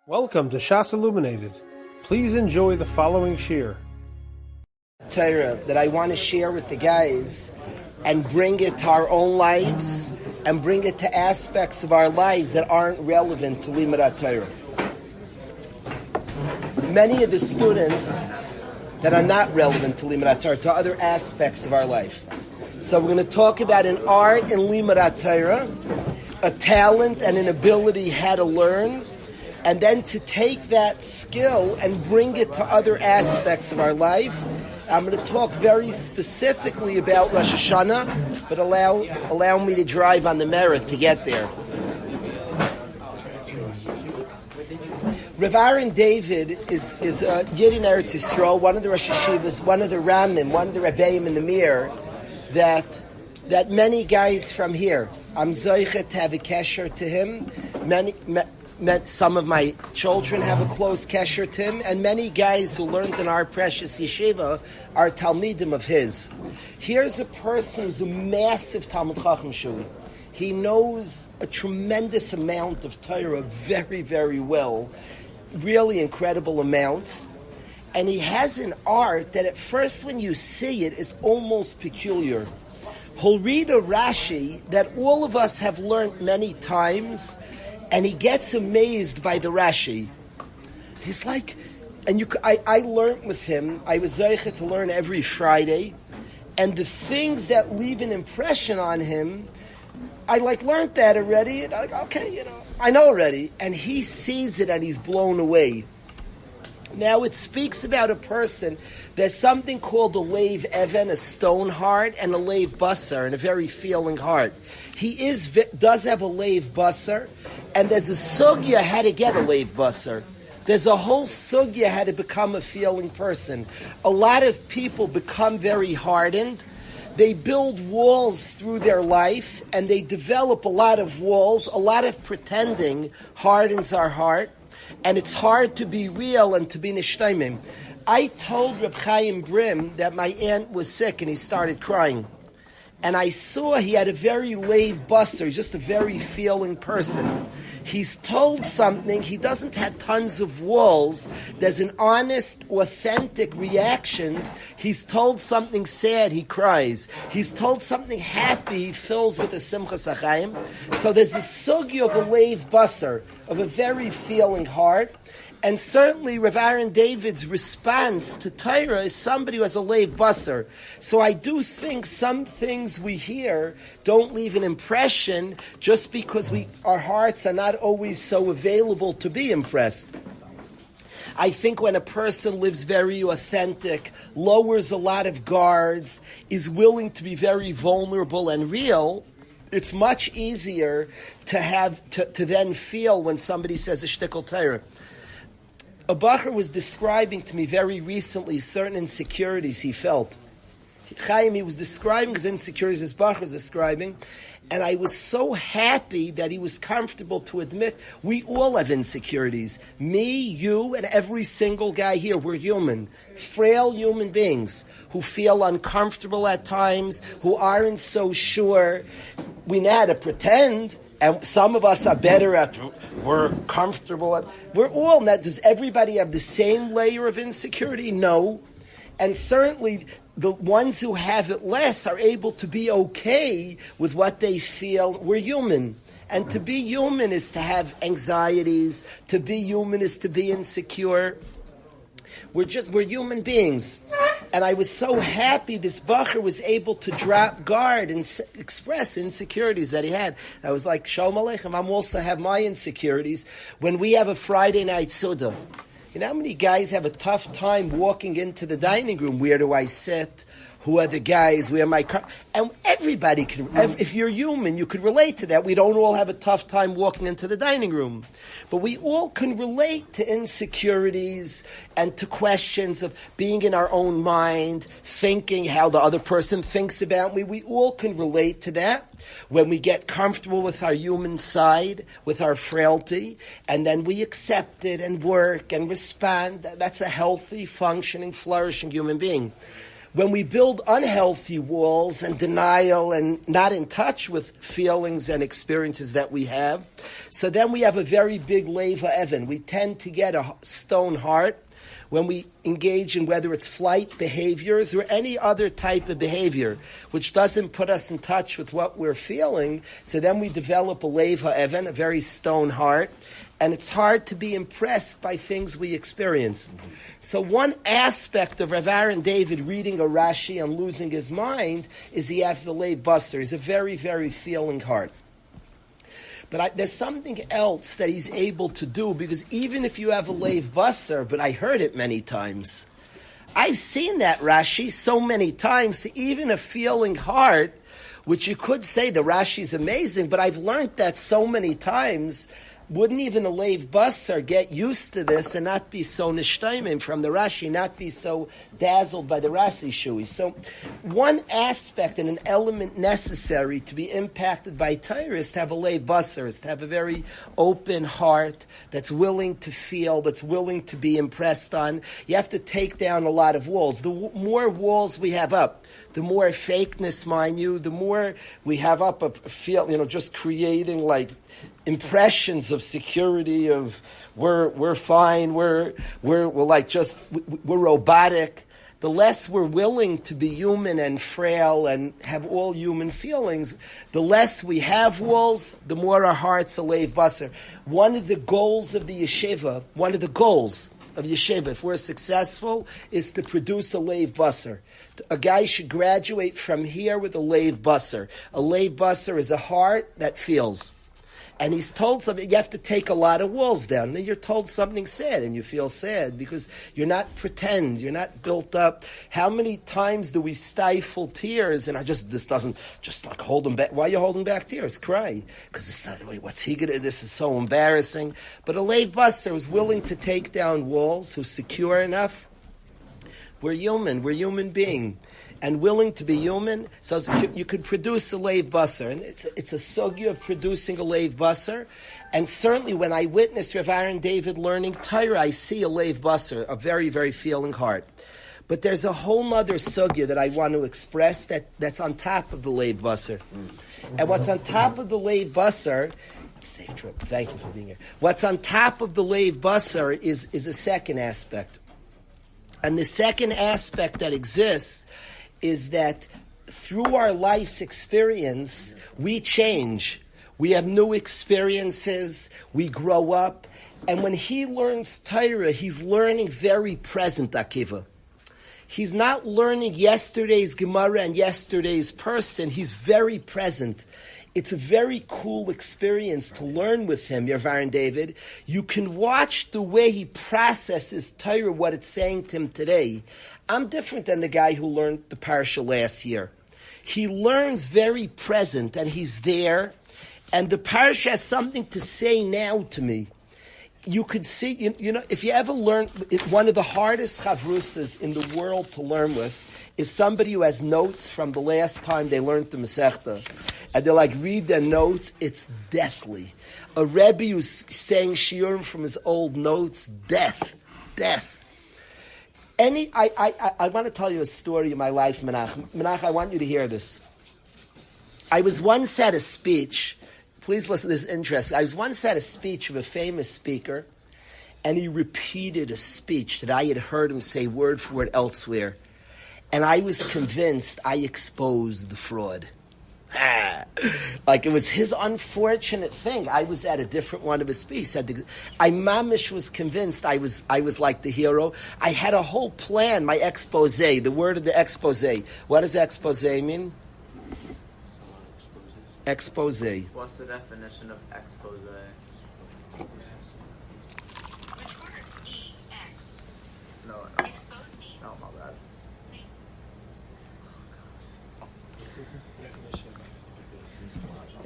Welcome to Shas Illuminated. Please enjoy the following shir. Torah that I want to share with the guys and bring it to our own lives and bring it to aspects of our lives that aren't relevant to Limud Torah. Many of the students that are not relevant to Limud Torah, to other aspects of our life. So we're going to talk about an art in Limud Torah, a talent and an ability how to learn, and then to take that skill and bring it to other aspects of our life. I'm going to talk very specifically about Rosh Hashanah, but allow me to drive on the merit to get there. Rav Aaron David is a Yid in Eretz Yisrael, one of the Rosh Hashivas, one of the Ramim, one of the Rebbeim in the Mir, that many guys from here, I'm zoichet to have a kesher to him. Some of my children have a close kesher to him, and many guys who learned in our precious yeshiva are talmidim of his. Here's a person who's a massive Talmud Chacham Shui. He knows a tremendous amount of Torah very, very well, really incredible amounts, and he has an art that at first when you see it is almost peculiar. He'll read a Rashi that all of us have learned many times, and he gets amazed by the Rashi. He's like, I learned with him. I was zeichet to learn every Friday, and the things that leave an impression on him, I learned that already, and I'm like, okay, I know already. And he sees it and he's blown away. Now it speaks about a person. There's something called a leiv even, a stone heart, and a leiv basar, and a very feeling heart. He does have a leiv basar, and there's a sugya how to get a leiv basar. There's a whole sugya how to become a feeling person. A lot of people become very hardened. They build walls through their life, and they develop a lot of walls. A lot of pretending hardens our heart, and it's hard to be real and to be nishtaimim. I told Reb Chaim Brim that my aunt was sick, and he started crying. And I saw he had a very leiv basar. He's just a very feeling person. He's told something. He doesn't have tons of walls. There's an honest, authentic reactions. He's told something sad, he cries. He's told something happy, he fills with a simchas achayim. So there's a sugya of a leiv basar, of a very feeling heart. And certainly Rav Aaron David's response to Torah is somebody who has a leiv basar. So I do think some things we hear don't leave an impression just because our hearts are not always so available to be impressed. I think when a person lives very authentic, lowers a lot of guards, is willing to be very vulnerable and real, it's much easier to then feel when somebody says a shtickle Torah. A bacher was describing to me very recently certain insecurities he felt. Chaim, he was describing his insecurities, his bacher was describing, and I was so happy that he was comfortable to admit we all have insecurities. Me, you, and every single guy here, we're human, frail human beings who feel uncomfortable at times, who aren't so sure. We know how to pretend. And some of us are better at, we're comfortable at, we're all not. Does everybody have the same layer of insecurity? No. And certainly the ones who have it less are able to be okay with what they feel. We're human. And to be human is to have anxieties. To be human is to be insecure. We're human beings. And I was so happy this bacher was able to drop guard and express insecurities that he had. I was like, Shalom Aleichem, I'm also have my insecurities. When we have a Friday night Suda, you know how many guys have a tough time walking into the dining room? Where do I sit? Who are the guys? Where am I? And everybody can, if you're human, you could relate to that. We don't all have a tough time walking into the dining room. But we all can relate to insecurities and to questions of being in our own mind, thinking how the other person thinks about me. We all can relate to that. When we get comfortable with our human side, with our frailty, and then we accept it and work and respond, that's a healthy, functioning, flourishing human being. When we build unhealthy walls and denial and not in touch with feelings and experiences that we have, so then we have a very big leva even. We tend to get a stone heart when we engage in whether it's flight behaviors or any other type of behavior which doesn't put us in touch with what we're feeling. So then we develop a leva even, a very stone heart. And it's hard to be impressed by things we experience. So one aspect of Rav Aaron David reading a Rashi and losing his mind is he has a leiv basar. He's a very, very feeling heart. But there's something else that he's able to do, because even if you have a leiv basar, but I heard it many times. I've seen that Rashi so many times, so even a feeling heart, which you could say the Rashi's amazing, but I've learned that so many times. Wouldn't even a leiv basar get used to this and not be so nishtaimim from the Rashi, not be so dazzled by the Rashi shui? So one aspect and an element necessary to be impacted by Torah is to have a leiv basar, is to have a very open heart that's willing to feel, that's willing to be impressed on. You have to take down a lot of walls. The more walls we have up, the more fakeness, mind you, the more we have up a feel, just creating like impressions of security, of we're fine, we're robotic. The less we're willing to be human and frail and have all human feelings, the less we have walls, the more our hearts are leiv basar. One of the goals of the yeshiva, if we're successful, is to produce a leiv basar. A guy should graduate from here with a leiv basar. A leiv basar is a heart that feels. And he's told something, you have to take a lot of walls down. And then you're told something sad, and you feel sad because you're not you're not built up. How many times do we stifle tears? And this doesn't, just like hold them back. Why are you holding back tears? Cry. Because it's not, wait, what's he going to, this is so embarrassing. But a leiv basar is willing to take down walls, who's secure enough. We're human being. And willing to be human, so you could produce a leiv basar. And it's a sugya of producing a leiv basar. And certainly when I witness Rav Aaron David learning Torah, I see a leiv basar, a very, very feeling heart. But there's a whole other sugya that I want to express that's on top of the leiv basar. And what's on top of the leiv basar, safe trip, thank you for being here. What's on top of the leiv basar is a second aspect. And the second aspect that exists is that through our life's experience, we change. We have new experiences. We grow up. And when he learns Torah, he's learning very present, Akiva. He's not learning yesterday's Gemara and yesterday's person. He's very present. It's a very cool experience to learn with him, Rav Aaron David. You can watch the way he processes Torah, what it's saying to him today. I'm different than the guy who learned the parsha last year. He learns very present, and he's there, and the parsha has something to say now to me. You could see, if you ever learn, one of the hardest chavrusas in the world to learn with is somebody who has notes from the last time they learned the Masechta. And they're like, read their notes, it's deathly. A Rebbe who's saying shiurim from his old notes, death. I want to tell you a story of my life, Menach. Menach, I want you to hear this. I was once at a speech, please listen, this is interesting. I was once at a speech of a famous speaker, and he repeated a speech that I had heard him say word for word elsewhere. And I was convinced I exposed the fraud. Like it was his unfortunate thing. I was at a different one of his speeches. I mamish was convinced I was like the hero. I had a whole plan, my expose, the word of the expose. What does expose mean? Expose. What's the definition of expose? Which word? E-X. No. Expose means. No, my bad.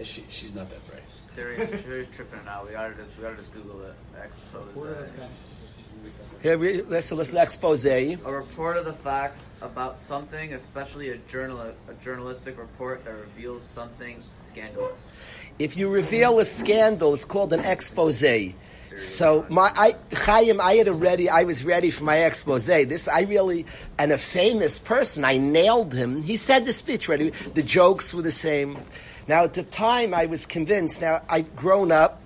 She's not that bright. She's tripping out. We gotta just Google it. Expose. Here, listen, expose. A report of the facts about something, especially a journalistic report that reveals something scandalous. If you reveal a scandal, it's called an expose. So Chaim, I was ready for my expose. And a famous person, I nailed him. He said the speech ready. The jokes were the same. Now at the time I was convinced, now I've grown up,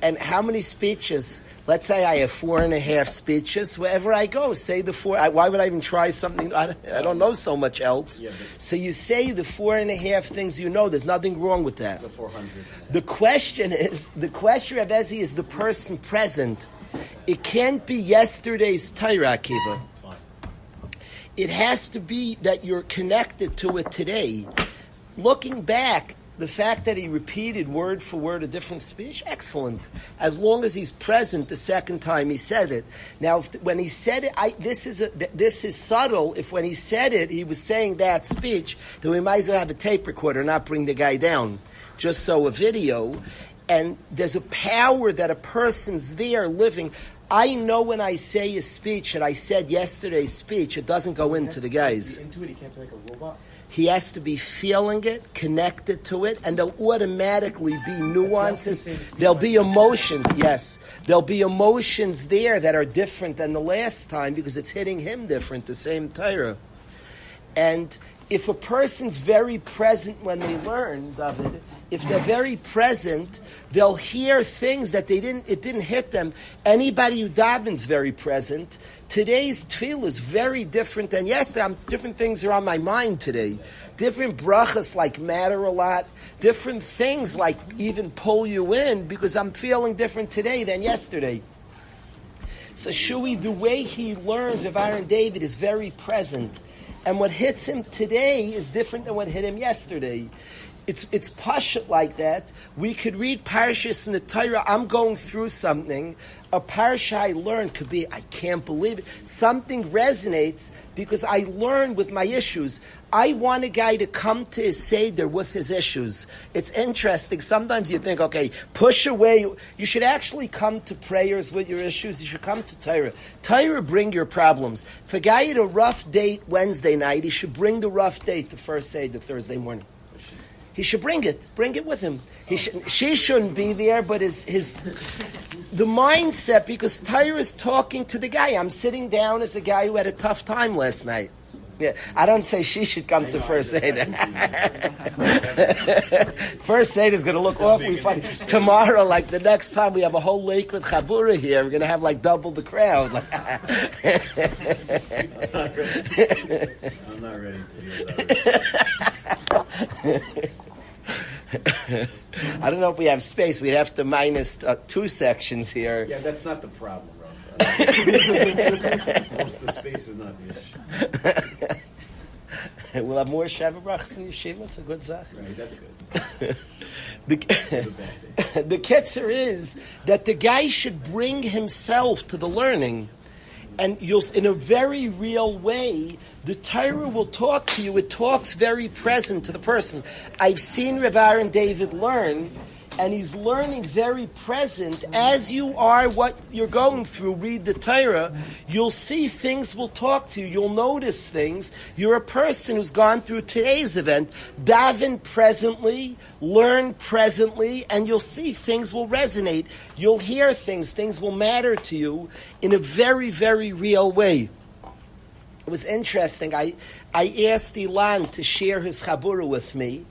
and how many speeches? Let's say I have 4.5 speeches. Wherever I go, say the 4. Why would I even try something? I don't know so much else. Yeah, so you say the 4.5 things you know. There's nothing wrong with that. The 400. The question, Rav Ezi, is the person present. It can't be yesterday's Torah, Akiva. It has to be that you're connected to it today. Looking back, the fact that he repeated word for word a different speech, excellent. As long as he's present the second time he said it. Now, when he said it, this is subtle. If when he said it, he was saying that speech, then we might as well have a tape recorder, not bring the guy down. Just so a video. And there's a power that a person's there living. I know when I say a speech, and I said yesterday's speech, it doesn't go into the guys. Into it, he can't be like a robot. He has to be feeling it, connected to it, and there'll automatically be nuances. There'll be emotions, yes. There'll be emotions there that are different than the last time because it's hitting him different, the same Torah. And if a person's very present when they learn, David, if they're very present, they'll hear things that it didn't hit them. Anybody who davens very present. Today's tefillah is very different than yesterday. Different things are on my mind today. Different brachas like matter a lot. Different things like even pull you in because I'm feeling different today than yesterday. So Shui, the way he learns of Aaron David is very present. And what hits him today is different than what hit him yesterday. It's pashut like that. We could read parashas in the Torah. I'm going through something. A parasha I learned could be, I can't believe it. Something resonates because I learned with my issues. I want a guy to come to his Seder with his issues. It's interesting. Sometimes you think, okay, push away. You should actually come to prayers with your issues. You should come to Torah. Torah, bring your problems. If a guy had a rough date Wednesday night, he should bring the rough date the first Seder Thursday morning. He should bring it with him. She shouldn't be there, but the mindset, because Torah is talking to the guy. I'm sitting down as a guy who had a tough time last night. Yeah, I don't say she should come to first Seder. First Seder is going to look awfully funny. Tomorrow, like the next time we have a whole lake with Chabura here, we're going to have like double the crowd. I'm not ready to hear that. I don't know if we have space. We'd have to minus 2 sections here. Yeah, that's not the problem, Rob. The space is not the issue. We'll have more Shabbat brachas in Yeshiva. It's a good zach. Right, that's good. The ketzer is that the guy should bring himself to the learning. And you'll, in a very real way, the Torah will talk to you. It talks very present to the person. I've seen Rav Aaron David learn, and he's learning very present. As you are what you're going through, read the Torah, you'll see things will talk to you. You'll notice things. You're a person who's gone through today's event. Daven presently, learn presently, and you'll see things will resonate. You'll hear things will matter to you in a very, very real way. It was interesting. I asked Ilan to share his Chabura with me,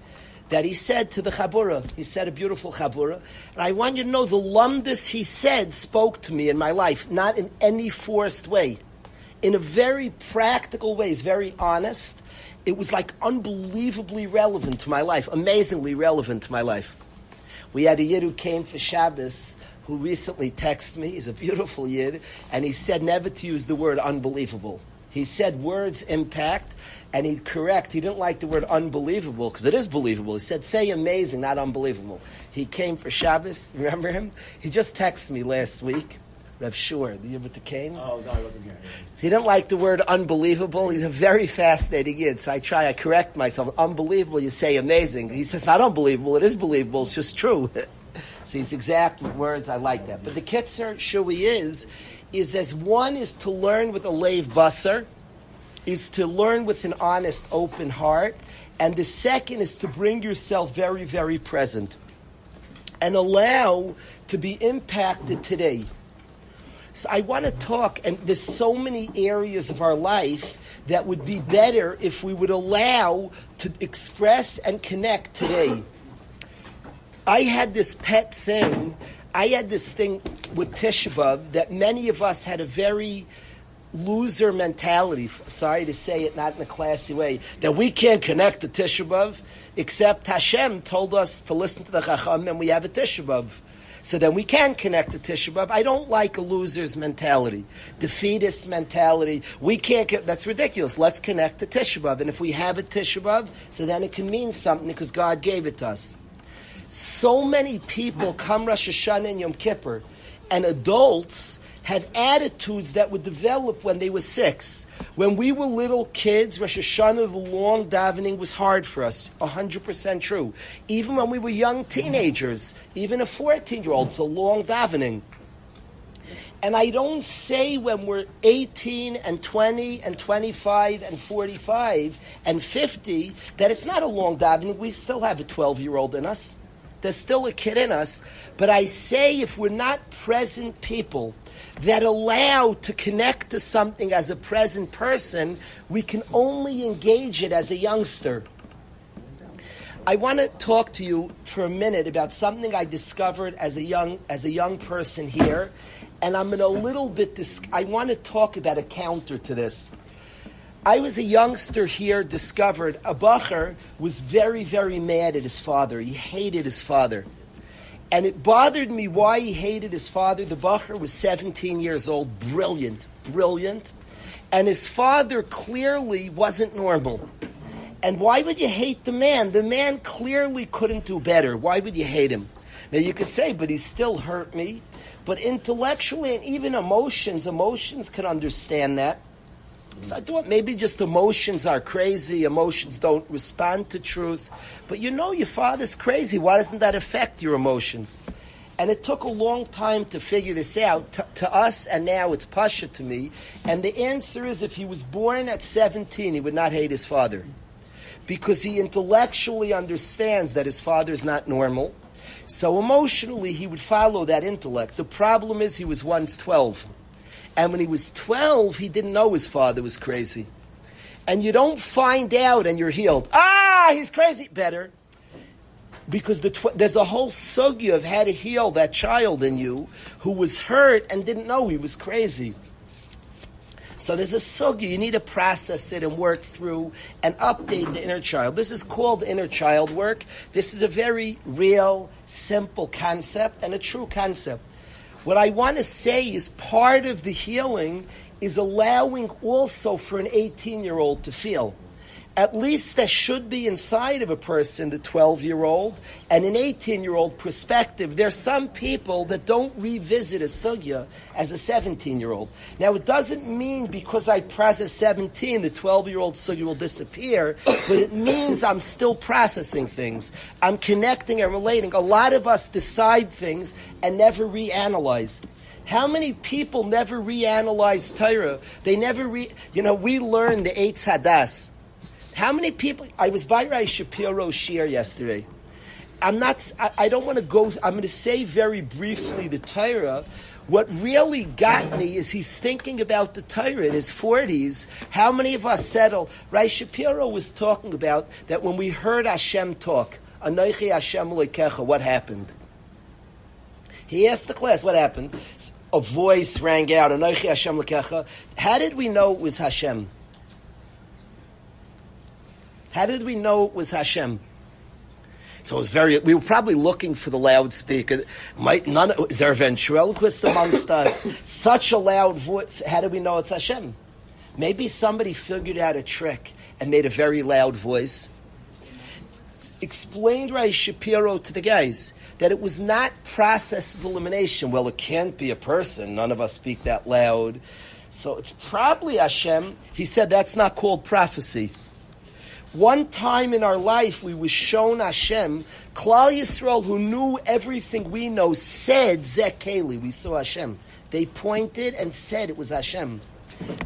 that he said to the Chabura. He said a beautiful Chabura. And I want you to know the lumdus he said spoke to me in my life, not in any forced way. In a very practical way. He's very honest. It was like unbelievably relevant to my life, amazingly relevant to my life. We had a Yid who came for Shabbos who recently texted me. He's a beautiful Yid. And he said never to use the word unbelievable. He said words impact, and he'd correct. He didn't like the word unbelievable, because it is believable. He said, say amazing, not unbelievable. He came for Shabbos. Remember him? He just texted me last week. Rav Shur, the Yid with the cane. Oh, no, I wasn't here. So he didn't like the word unbelievable. He's a very fascinating Yid. So I correct myself. Unbelievable, you say amazing. He says, not unbelievable, it is believable, it's just true. So these exact words, I like that. But the Kitzer Shui is as one is to learn with a leiv basar, is to learn with an honest, open heart, and the second is to bring yourself very, very present. and allow to be impacted today. So I want to talk, and there's so many areas of our life that would be better if we would allow to express and connect today. I had this pet thing. I had this thing with Tisha B'Av that many of us had a very loser mentality. Sorry to say it, not in a classy way, that we can't connect to Tisha B'Av, except Hashem told us to listen to the Chacham, and we have a Tisha B'Av. So then we can connect to Tisha B'Av. I don't like a loser's mentality, defeatist mentality. We can't get, that's ridiculous. Let's connect to Tisha B'Av. And if we have a Tisha B'Av, so then it can mean something because God gave it to us. So many people come Rosh Hashanah and Yom Kippur, and adults have attitudes that would develop when they were 6. When we were little kids, Rosh Hashanah, the long davening was hard for us, 100% true. Even when we were young teenagers, even a 14-year-old, it's a long davening. And I don't say when we're 18 and 20 and 25 and 45 and 50 that it's not a long davening. We still have a 12-year-old in us. There's still a kid in us. But I say if we're not present people that allow to connect to something as a present person, we can only engage it as a youngster. I want to talk to you for a minute about something I discovered as a young person here, and I'm in a little bit. I want to talk about a counter to this. I was a youngster here, discovered a bacher was very, very mad at his father. He hated his father. And it bothered me why he hated his father. The bacher was 17 years old, brilliant. And his father clearly wasn't normal. And why would you hate the man? The man clearly couldn't do better. Why would you hate him? Now you could say, but he still hurt me. But intellectually and even emotions can understand that. So I thought maybe just emotions are crazy. Emotions don't respond to truth. But you know your father's crazy. Why doesn't that affect your emotions? And it took a long time to figure this out to us, and now it's pasha to me. And the answer is if he was born at 17, he would not hate his father. Because he intellectually understands that his father is not normal. So emotionally, he would follow that intellect. The problem is he was once 12. And when he was 12, he didn't know his father was crazy. And you don't find out and you're healed. He's crazy. Better. Because there's a whole sugya of how to heal that child in you who was hurt and didn't know he was crazy. So there's a sugya. You need to process it and work through and update the inner child. This is called inner child work. This is a very real, simple concept and a true concept. What I want to say is part of the healing is allowing also for an 18-year-old to feel. At least there should be inside of a person, the 12-year-old, and an 18-year-old perspective. There's some people that don't revisit a sugya as a 17-year-old. Now, it doesn't mean because I process 17, the 12-year-old sugya will disappear, but it means I'm still processing things. I'm connecting and relating. A lot of us decide things and never reanalyze. How many people never reanalyze Torah? They never we learn the Eitz Hadas. How many people? I was by Rai Shapiro's shir yesterday. I don't want to go. I'm going to say very briefly the Torah. What really got me is he's thinking about the Torah in his 40s. How many of us settle? Rai Shapiro was talking about that when we heard Hashem talk, Anochi Hashem Elokecha, what happened? He asked the class, what happened? A voice rang out, Anochi Hashem Elokecha. How did we know it was Hashem? How did we know it was Hashem? So it was we were probably looking for the loudspeaker. Is there a ventriloquist amongst us? Such a loud voice. How did we know it's Hashem? Maybe somebody figured out a trick and made a very loud voice. Explained Rai Shapiro to the guys that it was not process of elimination. Well, it can't be a person. None of us speak that loud. So it's probably Hashem. He said that's not called prophecy. One time in our life, we were shown Hashem. Klal Yisrael, who knew everything we know, said Zeh Keli. We saw Hashem. They pointed and said it was Hashem.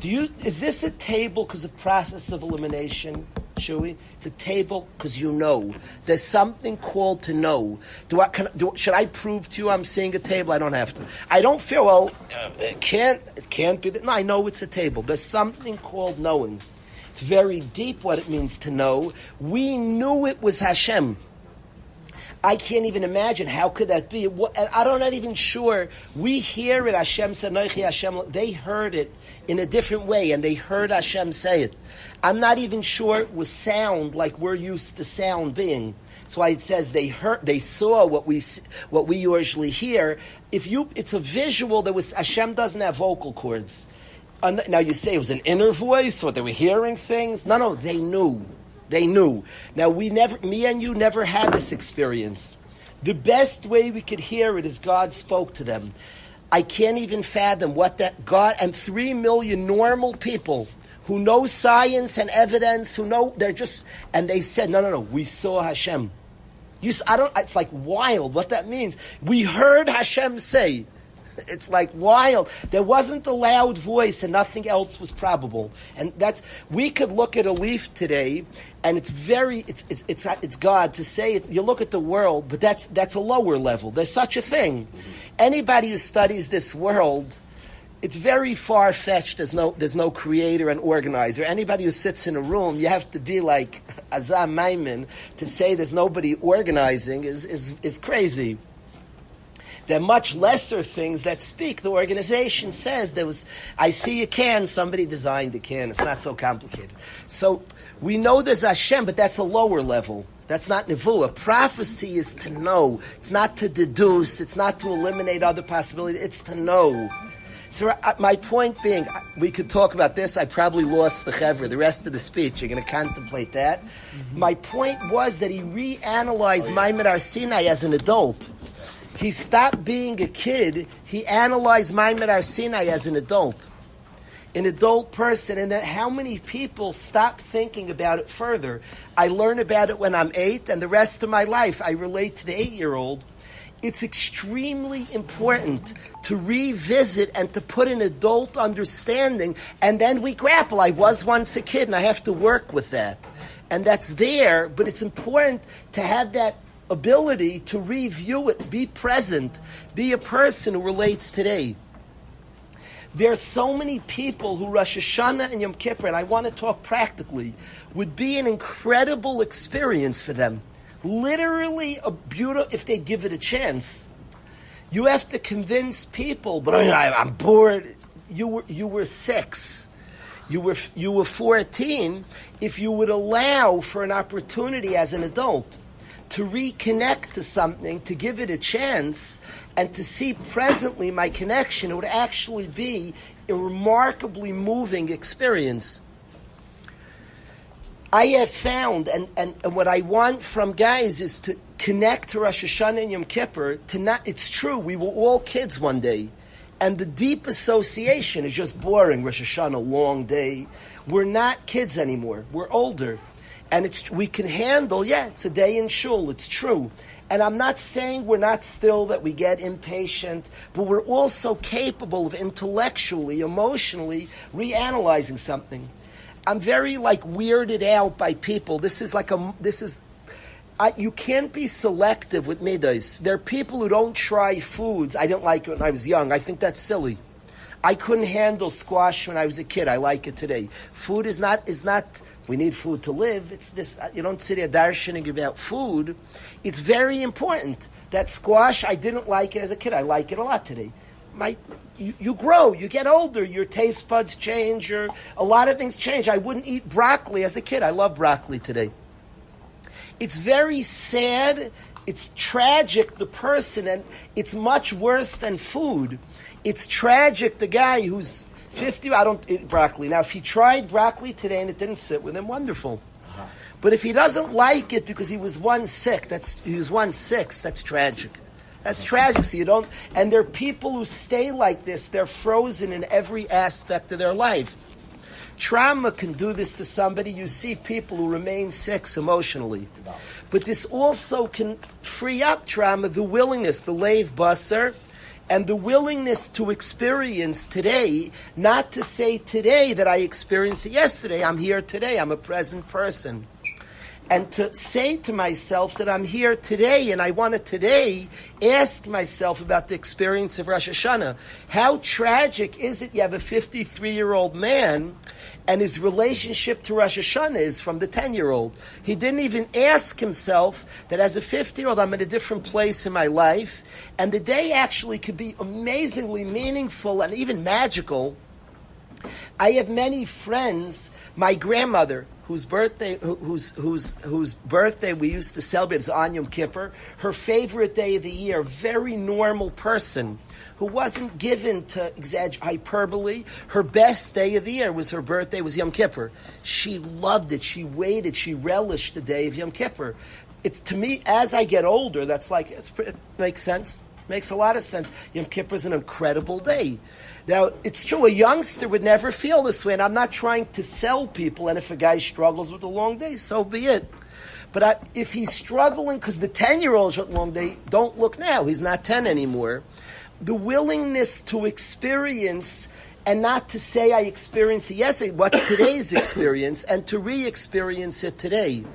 Is this a table because of process of elimination? Shui? It's a table because you know. There's something called to know. Should I prove to you I'm seeing a table? I don't have to. I don't feel, well, it can't be that. No, I know it's a table. There's something called knowing. It's very deep what it means to know. We knew it was Hashem. I can't even imagine how could that be. And I'm not even sure. We hear it, Hashem said, Noichi Hashem. They heard it in a different way, and they heard Hashem say it. I'm not even sure it was sound like we're used to sound being. That's why it says they saw what we usually hear. It's a visual. Hashem doesn't have vocal cords. Now you say it was an inner voice, or they were hearing things. No, they knew. They knew. Now me and you never had this experience. The best way we could hear it is God spoke to them. I can't even fathom what that God and 3 million normal people who know science and evidence, and they said, no, we saw Hashem. It's like wild what that means. We heard Hashem say. It's like wild. There wasn't a loud voice and nothing else was probable. And we could look at a leaf today and it's God to say it. You look at the world, but that's a lower level. There's such a thing. Anybody who studies this world, it's very far-fetched. There's no creator and organizer. Anybody who sits in a room, you have to be like Azam Maimin to say there's nobody organizing is crazy. There are much lesser things that speak. The organization says I see a can, somebody designed a can. It's not so complicated. So we know there's Hashem, but that's a lower level. That's not nevuah. Prophecy is to know. It's not to deduce. It's not to eliminate other possibilities. It's to know. So my point being, we could talk about this. I probably lost the chevra. The rest of the speech, you're going to contemplate that. Mm-hmm. My point was that he reanalyzed Maimon Har Sinai as an adult. He stopped being a kid. He analyzed Maimon Har Sinai as an adult person. And how many people stop thinking about it further? I learn about it when I'm 8, and the rest of my life I relate to the 8-year-old. It's extremely important to revisit and to put an adult understanding, and then we grapple. I was once a kid, and I have to work with that. And that's there, but it's important to have that ability to review it, be present, be a person who relates today. There are so many people who Rosh Hashanah and Yom Kippur, and I want to talk practically, would be an incredible experience for them. Literally a beautiful, if they give it a chance. You have to convince people, but I'm bored. You were 6. You were 14. If you would allow for an opportunity as an adult to reconnect to something, to give it a chance, and to see presently my connection, it would actually be a remarkably moving experience. I have found, and what I want from guys is to connect to Rosh Hashanah and Yom Kippur. It's true, we were all kids one day, and the deep association is just boring. Rosh Hashanah, long day. We're not kids anymore. We're older. And we can handle, it's a day in shul, it's true. And I'm not saying we're not still, that we get impatient, but we're also capable of intellectually, emotionally reanalyzing something. I'm very weirded out by people. You can't be selective with midas. There are people who don't try foods. I didn't like it when I was young. I think that's silly. I couldn't handle squash when I was a kid. I like it today. Food is not. We need food to live. It's this. You don't sit here darshaning about food. It's very important. That squash, I didn't like it as a kid. I like it a lot today. You grow, you get older, your taste buds change, a lot of things change. I wouldn't eat broccoli as a kid. I love broccoli today. It's very sad. It's tragic, the person, and it's much worse than food. It's tragic, the guy who's 50, I don't eat broccoli. Now, if he tried broccoli today and it didn't sit with him, wonderful. But if he doesn't like it because he was 1/6, that's tragic. That's tragic. So you don't, and there are people who stay like this. They're frozen in every aspect of their life. Trauma can do this to somebody. You see people who remain 6 emotionally. But this also can free up trauma, the willingness, the leiv basar, and the willingness to experience today, not to say today that I experienced it yesterday. I'm here today. I'm a present person. And to say to myself that I'm here today, and I want to today ask myself about the experience of Rosh Hashanah. How tragic is it you have a 53-year-old man and his relationship to Rosh Hashanah is from the 10-year-old. He didn't even ask himself that as a 50-year-old I'm in a different place in my life, and the day actually could be amazingly meaningful and even magical. I have many friends, my grandmother, whose birthday we used to celebrate is on Yom Kippur. Her favorite day of the year, very normal person who wasn't given to hyperbole. Her best day of the year was her birthday, was Yom Kippur. She loved it. She waited. She relished the day of Yom Kippur. It's, to me, as I get older, that's like, it makes sense. Makes a lot of sense. Yom Kippur is an incredible day. Now, it's true, a youngster would never feel this way, and I'm not trying to sell people, and if a guy struggles with a long day, so be it. But if he's struggling because the 10-year-old's with a long day, don't look now. He's not 10 anymore. The willingness to experience, and not to say I experienced it yesterday, what's today's experience, and to re-experience it today.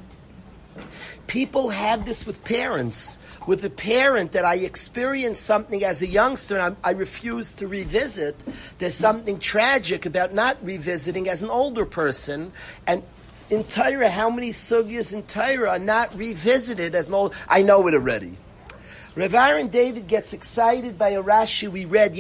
People have this with parents. With a parent that I experienced something as a youngster and I refuse to revisit, there's something tragic about not revisiting as an older person. And in Torah, how many sugyas in Torah are not revisited as an old? I know it already. Rav Aaron David gets excited by a Rashi we read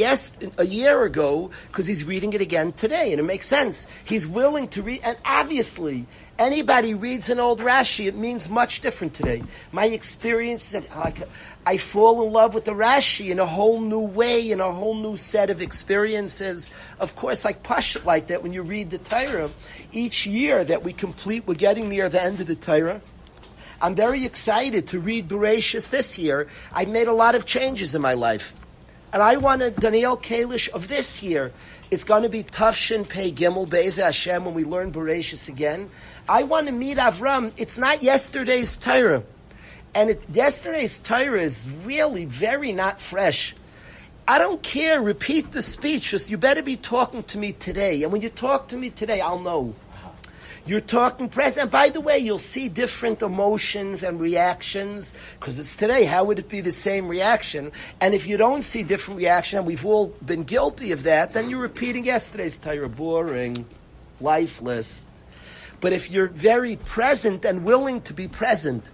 a year ago because he's reading it again today, and it makes sense. He's willing to read, and obviously, anybody reads an old Rashi, it means much different today. My experience is I fall in love with the Rashi in a whole new way, in a whole new set of experiences. Of course, like Pashut like that, when you read the Torah, each year that we complete, we're getting near the end of the Torah. I'm very excited to read Bereshis this year. I've made a lot of changes in my life. And I want a Daniel Kalish of this year. It's going to be Tafshin Pei Gimel Be'ezeh Hashem when we learn Bereshis again. I want to meet Avram. It's not yesterday's Torah. And yesterday's Torah is really very not fresh. I don't care. Repeat the speech. Just you better be talking to me today. And when you talk to me today, I'll know. You're talking present. And by the way, you'll see different emotions and reactions because it's today. How would it be the same reaction? And if you don't see different reaction, and we've all been guilty of that, then you're repeating yesterday's Torah. Boring, lifeless. But if you're very present and willing to be present,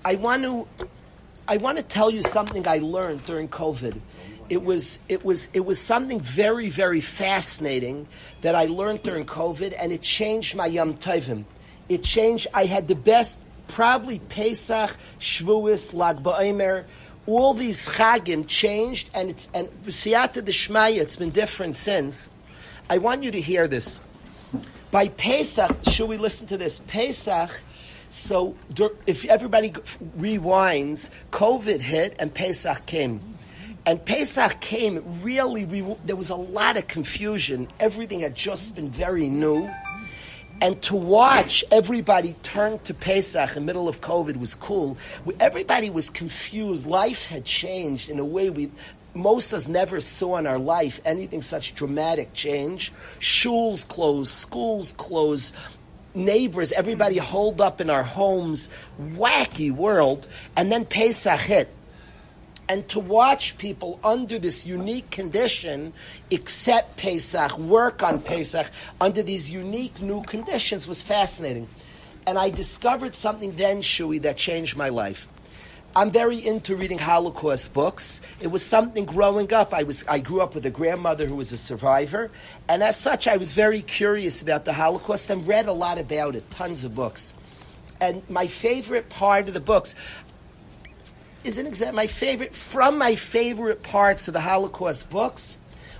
I want to tell you something I learned during COVID. It was something very, very fascinating that I learned during COVID, and it changed my Yom Tovim. It changed. I had the best, probably Pesach, Shavuos, Lag BaOmer. All these Chagim changed, and B'siyata D'Shmaya, it's been different since. I want you to hear this. By Pesach, should we listen to this? Pesach. So if everybody rewinds, COVID hit and Pesach came. And Pesach came, really, there was a lot of confusion. Everything had just been very new. And to watch everybody turn to Pesach in the middle of COVID was cool. Everybody was confused. Life had changed in a way most of us never saw in our life anything such dramatic change. Shuls closed, schools closed, neighbors, everybody holed up in our homes. Wacky world. And then Pesach hit. And to watch people under this unique condition accept Pesach, work on Pesach, under these unique new conditions was fascinating. And I discovered something then, Shui, that changed my life. I'm very into reading Holocaust books. It was something growing up. I grew up with a grandmother who was a survivor. And as such, I was very curious about the Holocaust and read a lot about it, tons of books. And my favorite part of the books is my favorite parts of the Holocaust books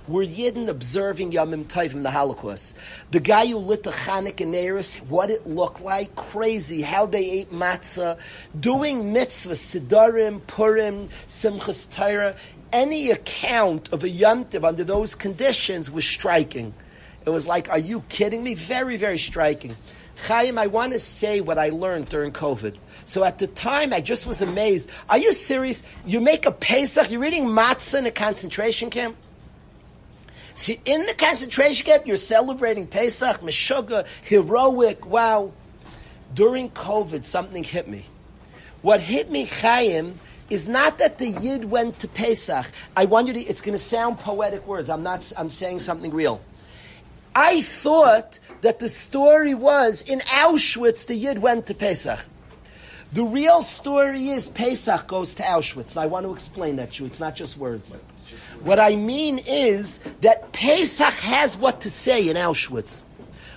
were Yidden observing Yomim Tovim, the Holocaust. The guy who lit the Chanukah Neiros, what it looked like, crazy, how they ate matzah, doing mitzvahs, Siddharim, Purim, Simchas Torah. Any account of a Yom Tov under those conditions was striking. It was like, are you kidding me? Very, very striking. Chaim, I want to say what I learned during COVID. So at the time, I just was amazed. Are you serious? You make a Pesach, you're eating matzah in a concentration camp? See, in the concentration camp, you're celebrating Pesach, Meshuggah, heroic, wow. During COVID, something hit me. What hit me, Chaim, is not that the Yid went to Pesach. I want you to, it's going to sound poetic words. I'm saying something real. I thought that the story was, in Auschwitz, the Yid went to Pesach. The real story is Pesach goes to Auschwitz. And I want to explain that to you. It's not just words. What I mean is that Pesach has what to say in Auschwitz.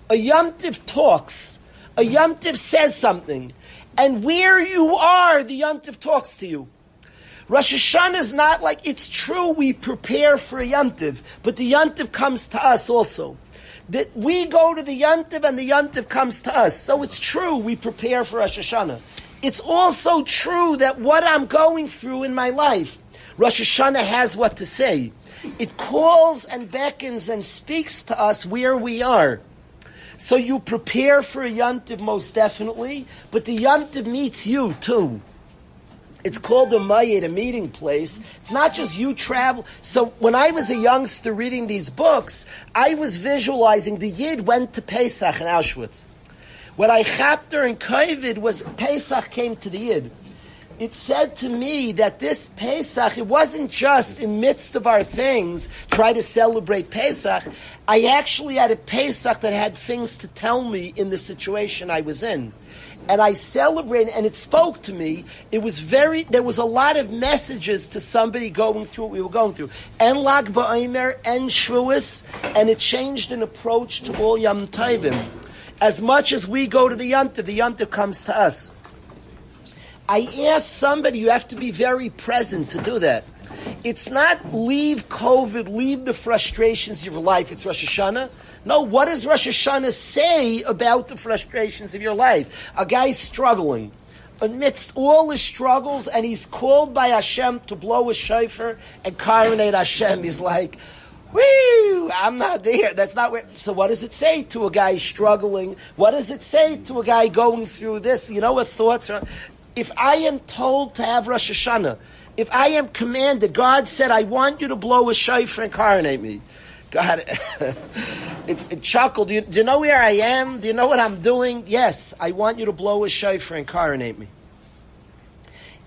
A Yom Tov talks. A Yom Tov says something. And where you are, the Yom Tov talks to you. Rosh Hashanah is not like, it's true we prepare for a Yom Tov, but the Yom Tov comes to us also. That we go to the Yom Tov and the Yom Tov comes to us. So it's true we prepare for Rosh Hashanah. It's also true that what I'm going through in my life, Rosh Hashanah has what to say. It calls and beckons and speaks to us where we are. So you prepare for a Yom Tov most definitely, but the Yom Tov meets you too. It's called a mayed, a meeting place. It's not just you travel. So when I was a youngster reading these books, I was visualizing the Yid went to Pesach in Auschwitz. What I chapped during COVID was Pesach came to the Yid. It said to me that this Pesach, it wasn't just in midst of our things, try to celebrate Pesach. I actually had a Pesach that had things to tell me in the situation I was in. And I celebrated, and it spoke to me. There was a lot of messages to somebody going through what we were going through. And Lag Ba'omer, and Shavuos, and it changed an approach to all Yom Tovim. As much as we go to the Yom Tov comes to us. I asked somebody, you have to be very present to do that. It's not leave COVID, leave the frustrations of your life. It's Rosh Hashanah. No, what does Rosh Hashanah say about the frustrations of your life? A guy's struggling. Amidst all his struggles, and he's called by Hashem to blow a shofar and coronate Hashem. He's like, woo, I'm not there. That's not where. So what does it say to a guy struggling? What does it say to a guy going through this? You know what thoughts are? If I am told to have Rosh Hashanah, if I am commanded, God said, I want you to blow a shofar and coronate me. God, it chuckled. Do you know where I am? Do you know what I'm doing? Yes, I want you to blow a shofar and coronate me.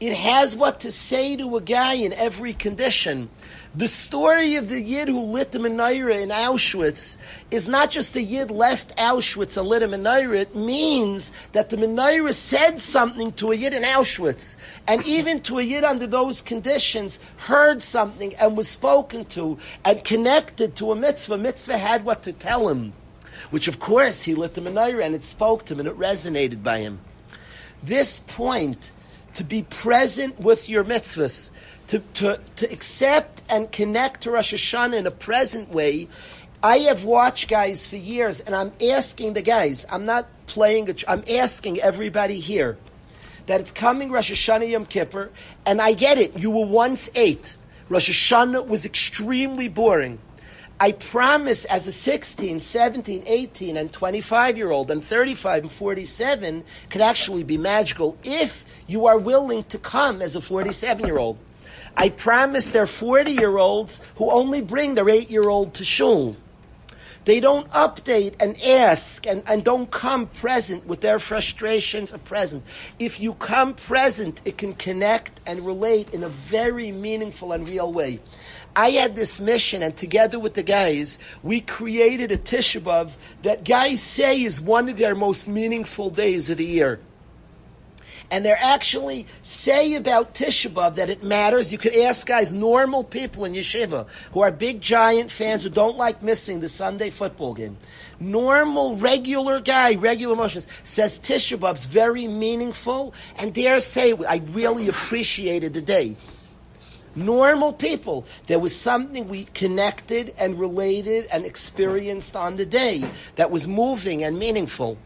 It has what to say to a guy in every condition. The story of the Yid who lit the menorah in Auschwitz is not just the Yid left Auschwitz and lit a menorah. It means that the menorah said something to a Yid in Auschwitz. And even to a Yid under those conditions, heard something and was spoken to and connected to a mitzvah. Mitzvah had what to tell him. Which of course he lit the menorah and it spoke to him and it resonated by him. This point, to be present with your mitzvahs, to accept and connect to Rosh Hashanah in a present way. I have watched guys for years, and I'm asking the guys, I'm not playing, I'm asking everybody here, that it's coming Rosh Hashanah Yom Kippur, and I get it, you were once 8. Rosh Hashanah was extremely boring. I promise as a 16, 17, 18, and 25-year-old, and 35 and 47 could actually be magical if you are willing to come as a 47-year-old. I promise there are 40-year-olds who only bring their 8-year-old to shul. They don't update and ask and don't come present with their frustrations are present. If you come present, it can connect and relate in a very meaningful and real way. I had this mission, and together with the guys, we created a Tisha B'Av that guys say is one of their most meaningful days of the year. And they're actually say about Tisha B'Av that it matters. You could ask guys, normal people in yeshiva, who are big giant fans who don't like missing the Sunday football game. Normal, regular guy, regular emotions, says Tisha B'Av's very meaningful, and dare say, I really appreciated the day. Normal people. There was something we connected and related and experienced on the day that was moving and meaningful.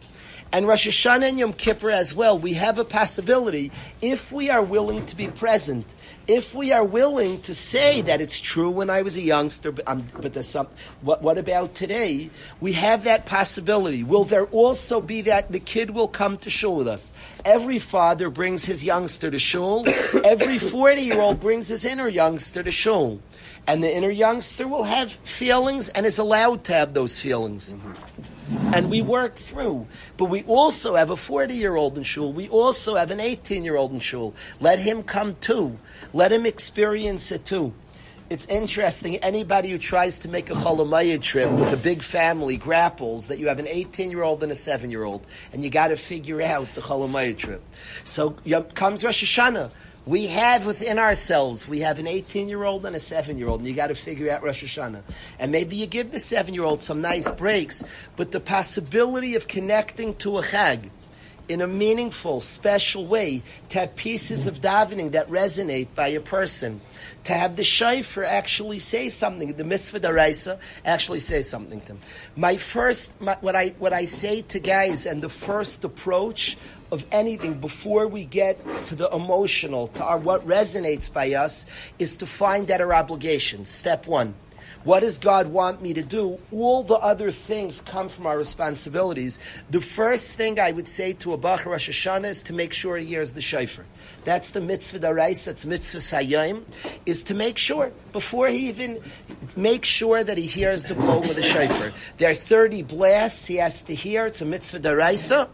And Rosh Hashanah and Yom Kippur as well, we have a possibility, if we are willing to be present, if we are willing to say that it's true when I was a youngster, but there's some, what about today? We have that possibility. Will there also be that the kid will come to shul with us? Every father brings his youngster to shul. Every 40-year-old brings his inner youngster to shul. And the inner youngster will have feelings and is allowed to have those feelings. And we work through. But we also have a 40-year-old in shul. We also have an 18-year-old in shul. Let him come too. Let him experience it too. It's interesting. Anybody who tries to make a Cholamayid trip with a big family grapples that you have an 18-year-old and a 7-year-old. And you got to figure out the Cholamayid trip. So comes Rosh Hashanah. We have within ourselves, we have an 18-year-old and a 7-year-old, and you got to figure out Rosh Hashanah. And maybe you give the 7-year-old some nice breaks, but the possibility of connecting to a Chag in a meaningful, special way, to have pieces of davening that resonate by a person, to have the shofar actually say something, the mitzvah daraisa actually say something to him. What I say to guys, and the first approach of anything before we get to the emotional, to what resonates by us, is to find out our obligations. Step one. What does God want me to do? All the other things come from our responsibilities. The first thing I would say to a Bach Rosh Hashanah is to make sure he hears the shofar. That's the mitzvah daraisa, that's mitzvah sayayim, is to make sure, before he even make sure that he hears the blowing of the shofar. There are 30 blasts he has to hear, it's a mitzvah daraisa,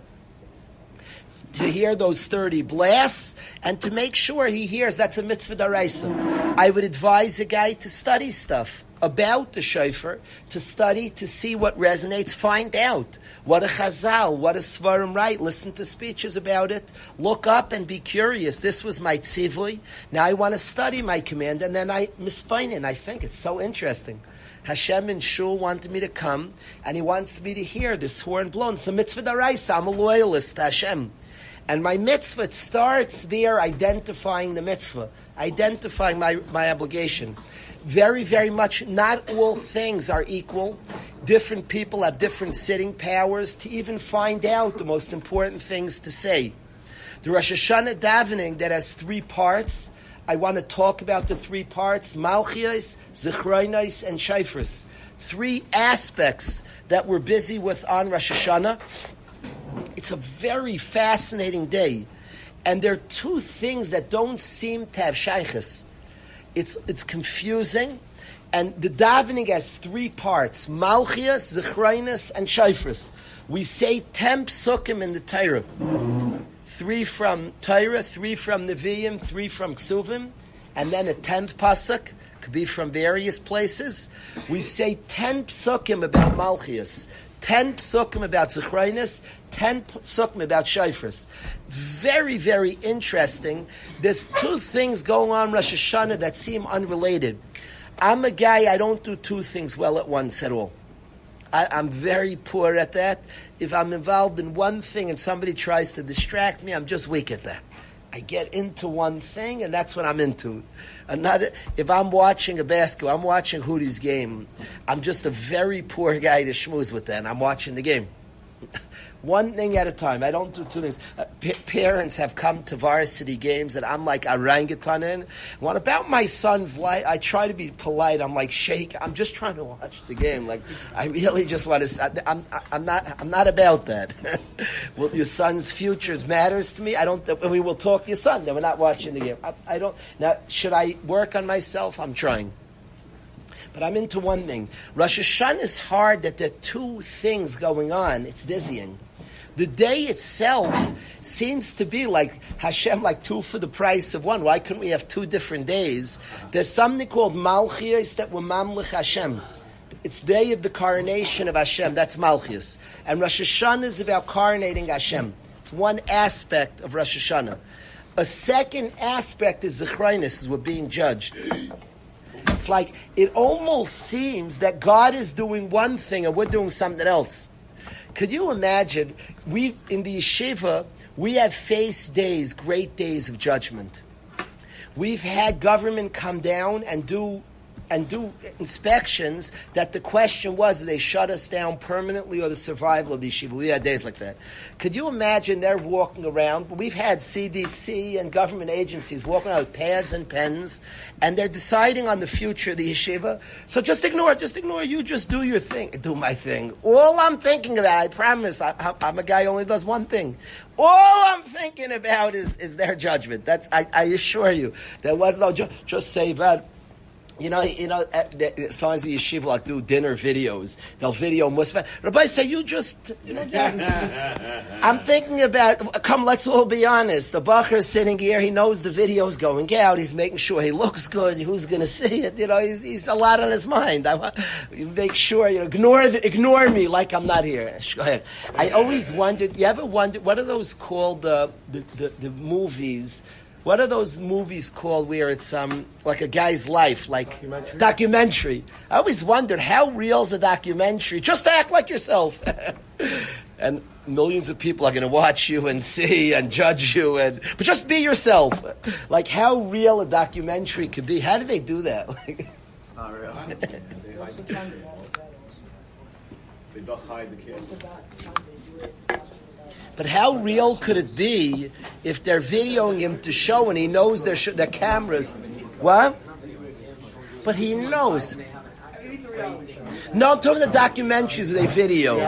to hear those 30 blasts, and to make sure he hears, that's a mitzvah daraisa. I would advise a guy to study stuff about the shofar, to study, to see what resonates, find out what a chazal, what a svarim write, listen to speeches about it, look up and be curious. This was my tzivui, now I want to study my command, and then I mispainin. I think it's so interesting. Hashem in shul wanted me to come, and he wants me to hear this horn blown. It's a mitzvah daraisa, I'm a loyalist to Hashem. And my mitzvah starts there, identifying the mitzvah, identifying my obligation. Very, very much, not all things are equal. Different people have different sitting powers to even find out the most important things to say. The Rosh Hashanah davening that has 3 parts, I want to talk about the 3 parts, Malchios, Zichronos, and Shofros. 3 aspects that we're busy with on Rosh Hashanah. It's a very fascinating day. And there are 2 things that don't seem to have shaykhs. It's confusing. And the davening has 3 parts. Malchias, Zichronos, and Shofros. We say 10 psukim in the Torah. 3 from Torah, 3 from Nevi'im, 3 from Ksuvim. And then a 10th pasuk. Could be from various places. We say 10 psukim about Malchias. 10 psukim about Zichronos, 10 psukim about Shofros. It's very, very interesting. There's 2 things going on Rosh Hashanah that seem unrelated. I'm a guy, I don't do 2 things well at once at all. I'm very poor at that. If I'm involved in one thing and somebody tries to distract me, I'm just weak at that. I get into one thing, and that's what I'm into. Another, if I'm watching a basketball, I'm watching Hootie's game, I'm just a very poor guy to schmooze with that, and I'm watching the game. One thing at a time. I don't do 2 things. Parents have come to varsity games that I'm like orangutan in. What about my son's life? I try to be polite. I'm like shake. I'm just trying to watch the game. Like I really just want to. I'm not about that. Well, your son's futures matters to me. I don't. We will talk to your son. Then we're not watching the game. I don't. Now, should I work on myself? I'm trying. But I'm into one thing. Rosh Hashanah is hard that there are 2 things going on. It's dizzying. The day itself seems to be like Hashem, like 2 for the price of 1. Why couldn't we have 2 different days? There's something called Malchios that were Mamlich Hashem. It's the day of the coronation of Hashem. That's Malchios. And Rosh Hashanah is about coronating Hashem. It's one aspect of Rosh Hashanah. A second aspect is Zichronos, is we're being judged. It's like, it almost seems that God is doing one thing and we're doing something else. Could you imagine, in the yeshiva, we have faced days, great days of judgment. We've had government come down and do and do inspections, that the question was, do they shut us down permanently or the survival of the yeshiva? We had days like that. Could you imagine they're walking around? We've had CDC and government agencies walking around with pads and pens, and they're deciding on the future of the yeshiva. So just ignore it. Just ignore it. You just do your thing. Do my thing. All I'm thinking about, I promise, I'm a guy who only does one thing. All I'm thinking about is their judgment. That's I assure you. There was no just say that. Sometimes the yeshiva will do dinner videos. They'll video Musaf. Rabbi say, I'm thinking about, come, let's all be honest. The Bacher is sitting here. He knows the video's going out. He's making sure he looks good. Who's going to see it? He's a lot on his mind. Make sure, ignore me like I'm not here. Go ahead. I always wondered, you ever wondered, what are those called, the movies? What are those movies called where it's like a guy's life, like documentary? I always wondered, how real is a documentary? Just act like yourself. And millions of people are going to watch you and see and judge you, but just be yourself. Like how real a documentary could be. How do they do that? It's not real. They don't hide the kids. But how real could it be if they're videoing him to show and he knows their cameras? What? But he knows. No, I'm talking the documentaries where they video.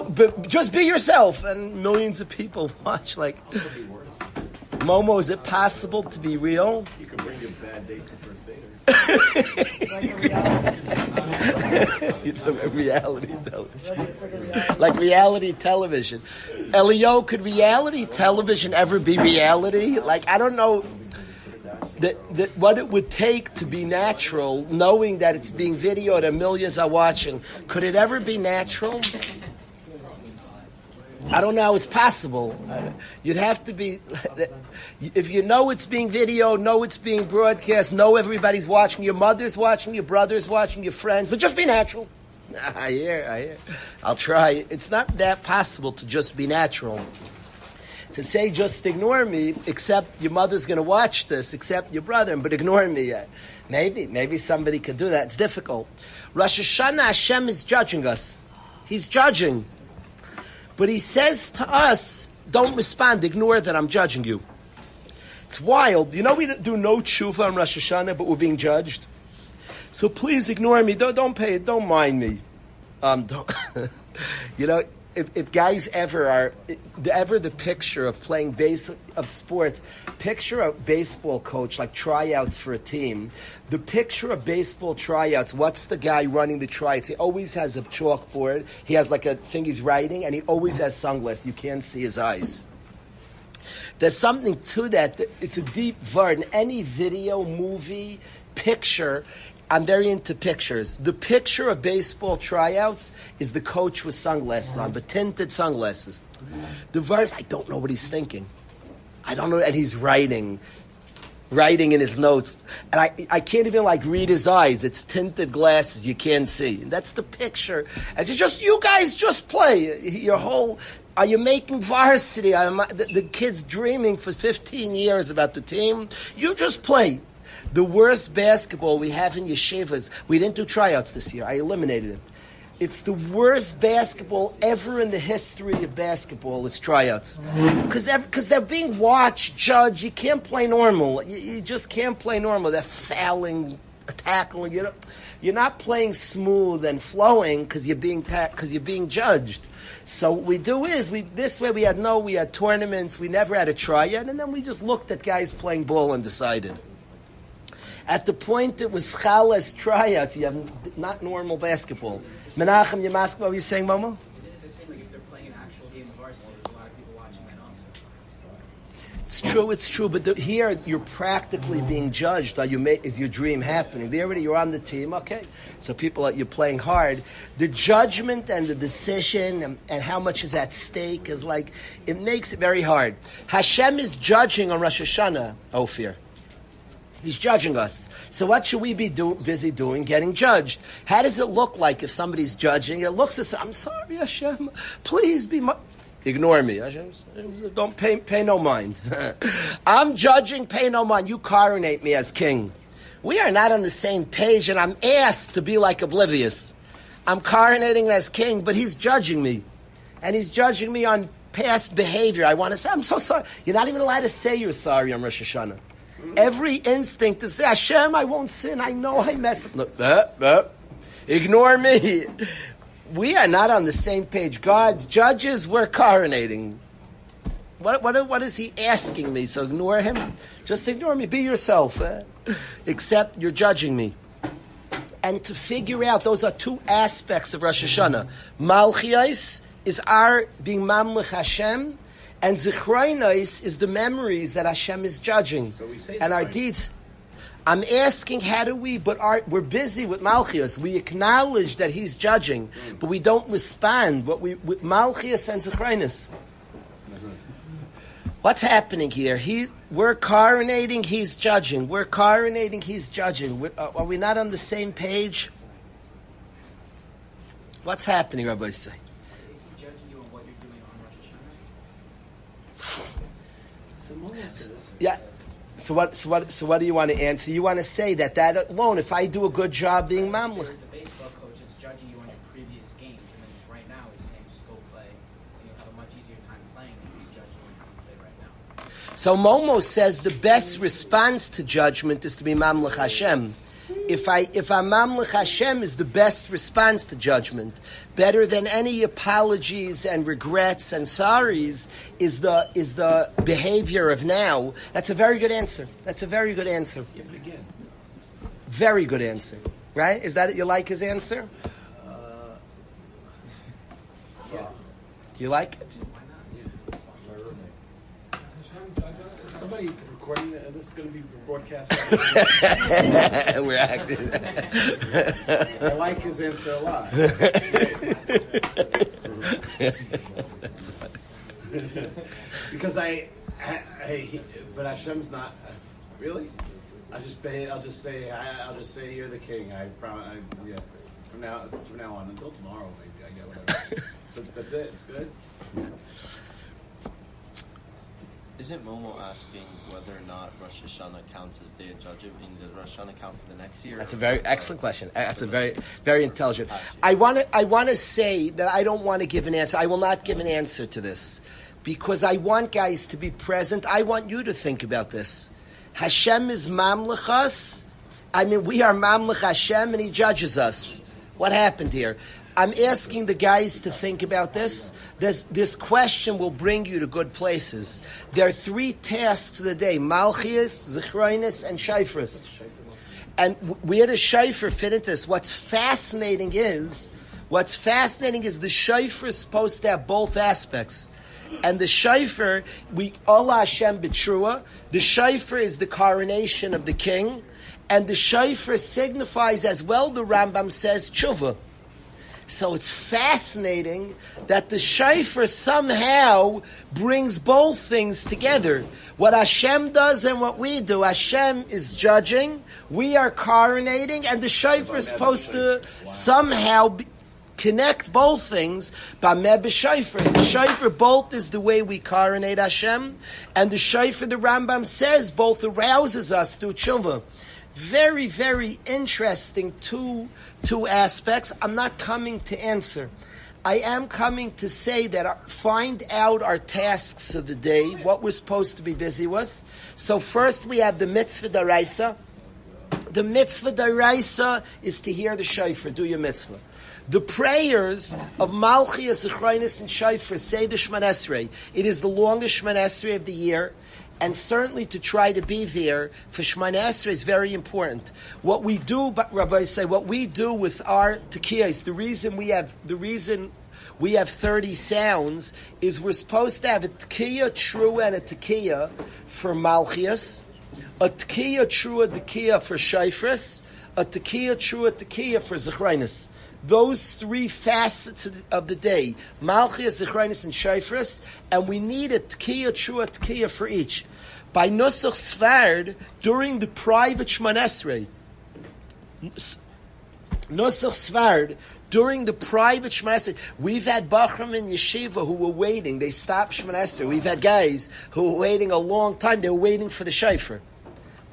But just be yourself, and millions of people watch. Like, Momo, is it possible to be real? You can bring a bad date to first Seder. You're talking about reality television. Like reality television. Elio, could reality television ever be reality? Like, I don't know what it would take to be natural, knowing that it's being videoed and millions are watching. Could it ever be natural? I don't know how it's possible. You'd have to be, if you know it's being videoed, know it's being broadcast, know everybody's watching, your mother's watching, your brother's watching, your friends, but just be natural. I hear. I'll try. It's not that possible to just be natural. To say just ignore me, except your mother's going to watch this, except your brother, but ignore me. Maybe somebody could do that. It's difficult. Rosh Hashanah, Hashem is judging us. He's judging. But he says to us, don't respond, ignore that I'm judging you. It's wild. You know we do no tshuva on Rosh Hashanah, but we're being judged. So please ignore me. Don't mind me. If guys ever the picture of playing sports, picture a baseball coach, like tryouts for a team. The picture of baseball tryouts, what's the guy running the tryouts? He always has a chalkboard. He has like a thing he's writing, and he always has sunglasses. You can't see his eyes. There's something to that. It's a deep word. In any video, movie, picture, I'm very into pictures. The picture of baseball tryouts is the coach with sunglasses on, but tinted sunglasses. The verse, I don't know what he's thinking. I don't know, and he's writing in his notes. And I can't even read his eyes. It's tinted glasses, you can't see. And that's the picture. And it's just, you guys just play. Are you making varsity? The kid's dreaming for 15 years about the team. You just play. The worst basketball we have in yeshivas, we didn't do tryouts this year. I eliminated it. It's the worst basketball ever in the history of basketball is tryouts. Because they're being watched, judged. You can't play normal. You just can't play normal. They're fouling, tackling. You're not playing smooth and flowing because you're being judged. So what we do is, we had tournaments. We never had a tryout. And then we just looked at guys playing ball and decided. At the point it was chalas tryouts, you have not normal basketball. Menachem, you ask what were you saying, Momo? Isn't it the same if they're playing an actual game of varsity? There's a lot of people watching that also. It's true, but here you're practically being judged. Is your dream happening? You're on the team, okay. So you're playing hard. The judgment and the decision and how much is at stake is it makes it very hard. Hashem is judging on Rosh Hashanah, Ophir. He's judging us. So what should we be busy doing? Getting judged. How does it look like if somebody's judging? It looks as, I'm sorry, Hashem. Please be ignore me. Hashem, don't pay no mind. I'm judging, pay no mind. You coronate me as king. We are not on the same page, and I'm asked to be like oblivious. I'm coronating as king, but he's judging me. And he's judging me on past behavior. I want to say, I'm so sorry. You're not even allowed to say you're sorry on Rosh Hashanah. Every instinct to say, Hashem, I won't sin. I know I messed up. Look, ignore me. We are not on the same page. God's judges, we're coronating. What is he asking me? So ignore him? Just ignore me. Be yourself. Except you're judging me. And to figure out, those are two aspects of Rosh Hashanah. Malchios is our being Mamlech Hashem, and Zichronos is the memories that Hashem is judging. So we say and our deeds. I'm asking, how do we, we're busy with Malchios. We acknowledge that he's judging, but we don't respond with Malchios and Zichronos. What's happening here? We're coronating, he's judging. We're coronating, he's judging. Are we not on the same page? What's happening, Rabbi say? Is he judging you on what you're doing on Rosh Hashanah? Yeah. So what do you want to answer? You want to say that alone, if I do a good job being mamlech. The baseball coach is judging you on your previous games, and then just right now he's saying just go play, and you'll have a much easier time playing if he's judging you on how you play right now. So Momo says the best response to judgment is to be mamlech Hashem. If I'm mamlech Hashem is the best response to judgment. Better than any apologies and regrets and sorries is the behavior of now. That's a very good answer. Very good answer. Right? Is that it? You like his answer? Yeah. Do you like it? Somebody recording this is going to be broadcast. We're acting. I like his answer a lot. Because but Hashem's not really. I'll just say you're the king. I promise. Yeah. From now on until tomorrow, maybe I get whatever. So that's it. It's good. Isn't Momo asking whether or not Rosh Hashanah counts as Day of Judgment? Does Rosh Hashanah count for the next year? That's a very excellent question. That's a very, very intelligent. I want to say that I don't want to give an answer. I will not give an answer to this because I want guys to be present. I want you to think about this. Hashem is mamlech us. We are mamlech Hashem, and He judges us. What happened here? I'm asking the guys to think about this. This question will bring you to good places. There are three tasks of the day: Malchias, Zichronis, and Shofros. And where does Shofar fit into this? What's fascinating is the Shofar is supposed to have both aspects. And the Shofar, Allah Hashem B'Trua, the Shofar is the coronation of the king, and the Shofar signifies as well, the Rambam says, Tshuva. So it's fascinating that the shofar somehow brings both things together. What Hashem does and what we do. Hashem is judging, we are coronating, and the shofar is supposed to somehow connect both things. The shofar both is the way we coronate Hashem, and the shofar, the Rambam says, both arouses us through tshuva. Very, very interesting two aspects. I'm not coming to answer. I am coming to say that find out our tasks of the day, what we're supposed to be busy with. So first we have the mitzvah daraisa. The mitzvah daraisa is to hear the shofar, do your mitzvah. The prayers of Malchias, Zichronis, and Shofar say the Shemon Esrei. It is the longest Shemon Esrei of the year. And certainly to try to be there for Shemona Esrei is very important. What we do, Rabbi say, what we do with our tekiyos, the reason we have 30 sounds is we're supposed to have a tekiya true and a tekiya for Malchias, a tekiya true, a tekiya for Shofros, a tekiya true, a tekiya for Zichronis. Those three facets of the day, Malchias, Zichronis, and Shofros, and we need a Tkiya, true a Tkiya for each. By Nusach Svard, during the private Shemon Esrei, we've had Bachram in Yeshiva who were waiting. They stopped Shemon Esrei. We've had guys who were waiting a long time. They were waiting for the Shofar.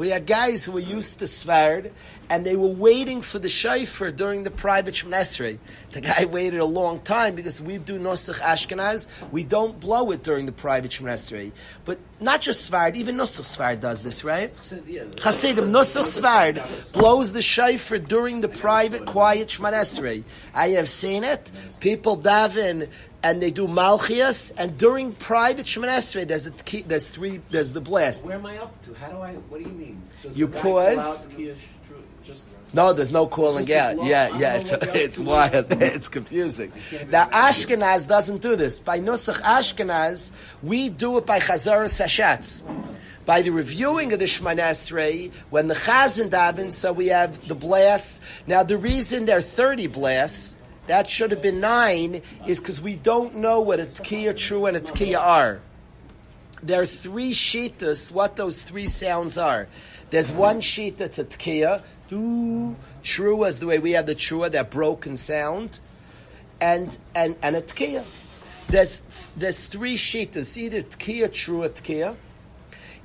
We had guys who were used to Svard, and they were waiting for the shofar during the private Shemoneh Esrei. The guy waited a long time because we do Nusach Ashkenaz. We don't blow it during the private Shemoneh Esrei. But not just Svard, even Nusach Svard does this, right? Hasidim, Nusach Svard blows the shofar during the private, quiet Shemoneh Esrei. I have seen it. People daven and they do Malchias, and during private Shemoneh Esrei, there's the blast. Where am I up to? How do I? What do you mean? Does You the guy pause. pull out the just No, there's no calling just out. blow? Yeah, I yeah, don't it's know what it's the wild. It's confusing. Now, Ashkenaz doesn't do this. By Nusach Ashkenaz, we do it by Chazar Sashatz. By the reviewing of the Shemoneh Esrei, when the Chazan davens, so we have the blast. Now, the reason there are 30 blasts, that should have been 9, is because we don't know what a Tkiya true and a Tkiya are. There are 3 shitas, what those 3 sounds are. There's one shita, it's a Tkiya, true as the way we have the trua, that broken sound, and a Tkiya. There's 3 shitas, either Tkiya, true, Tkiya.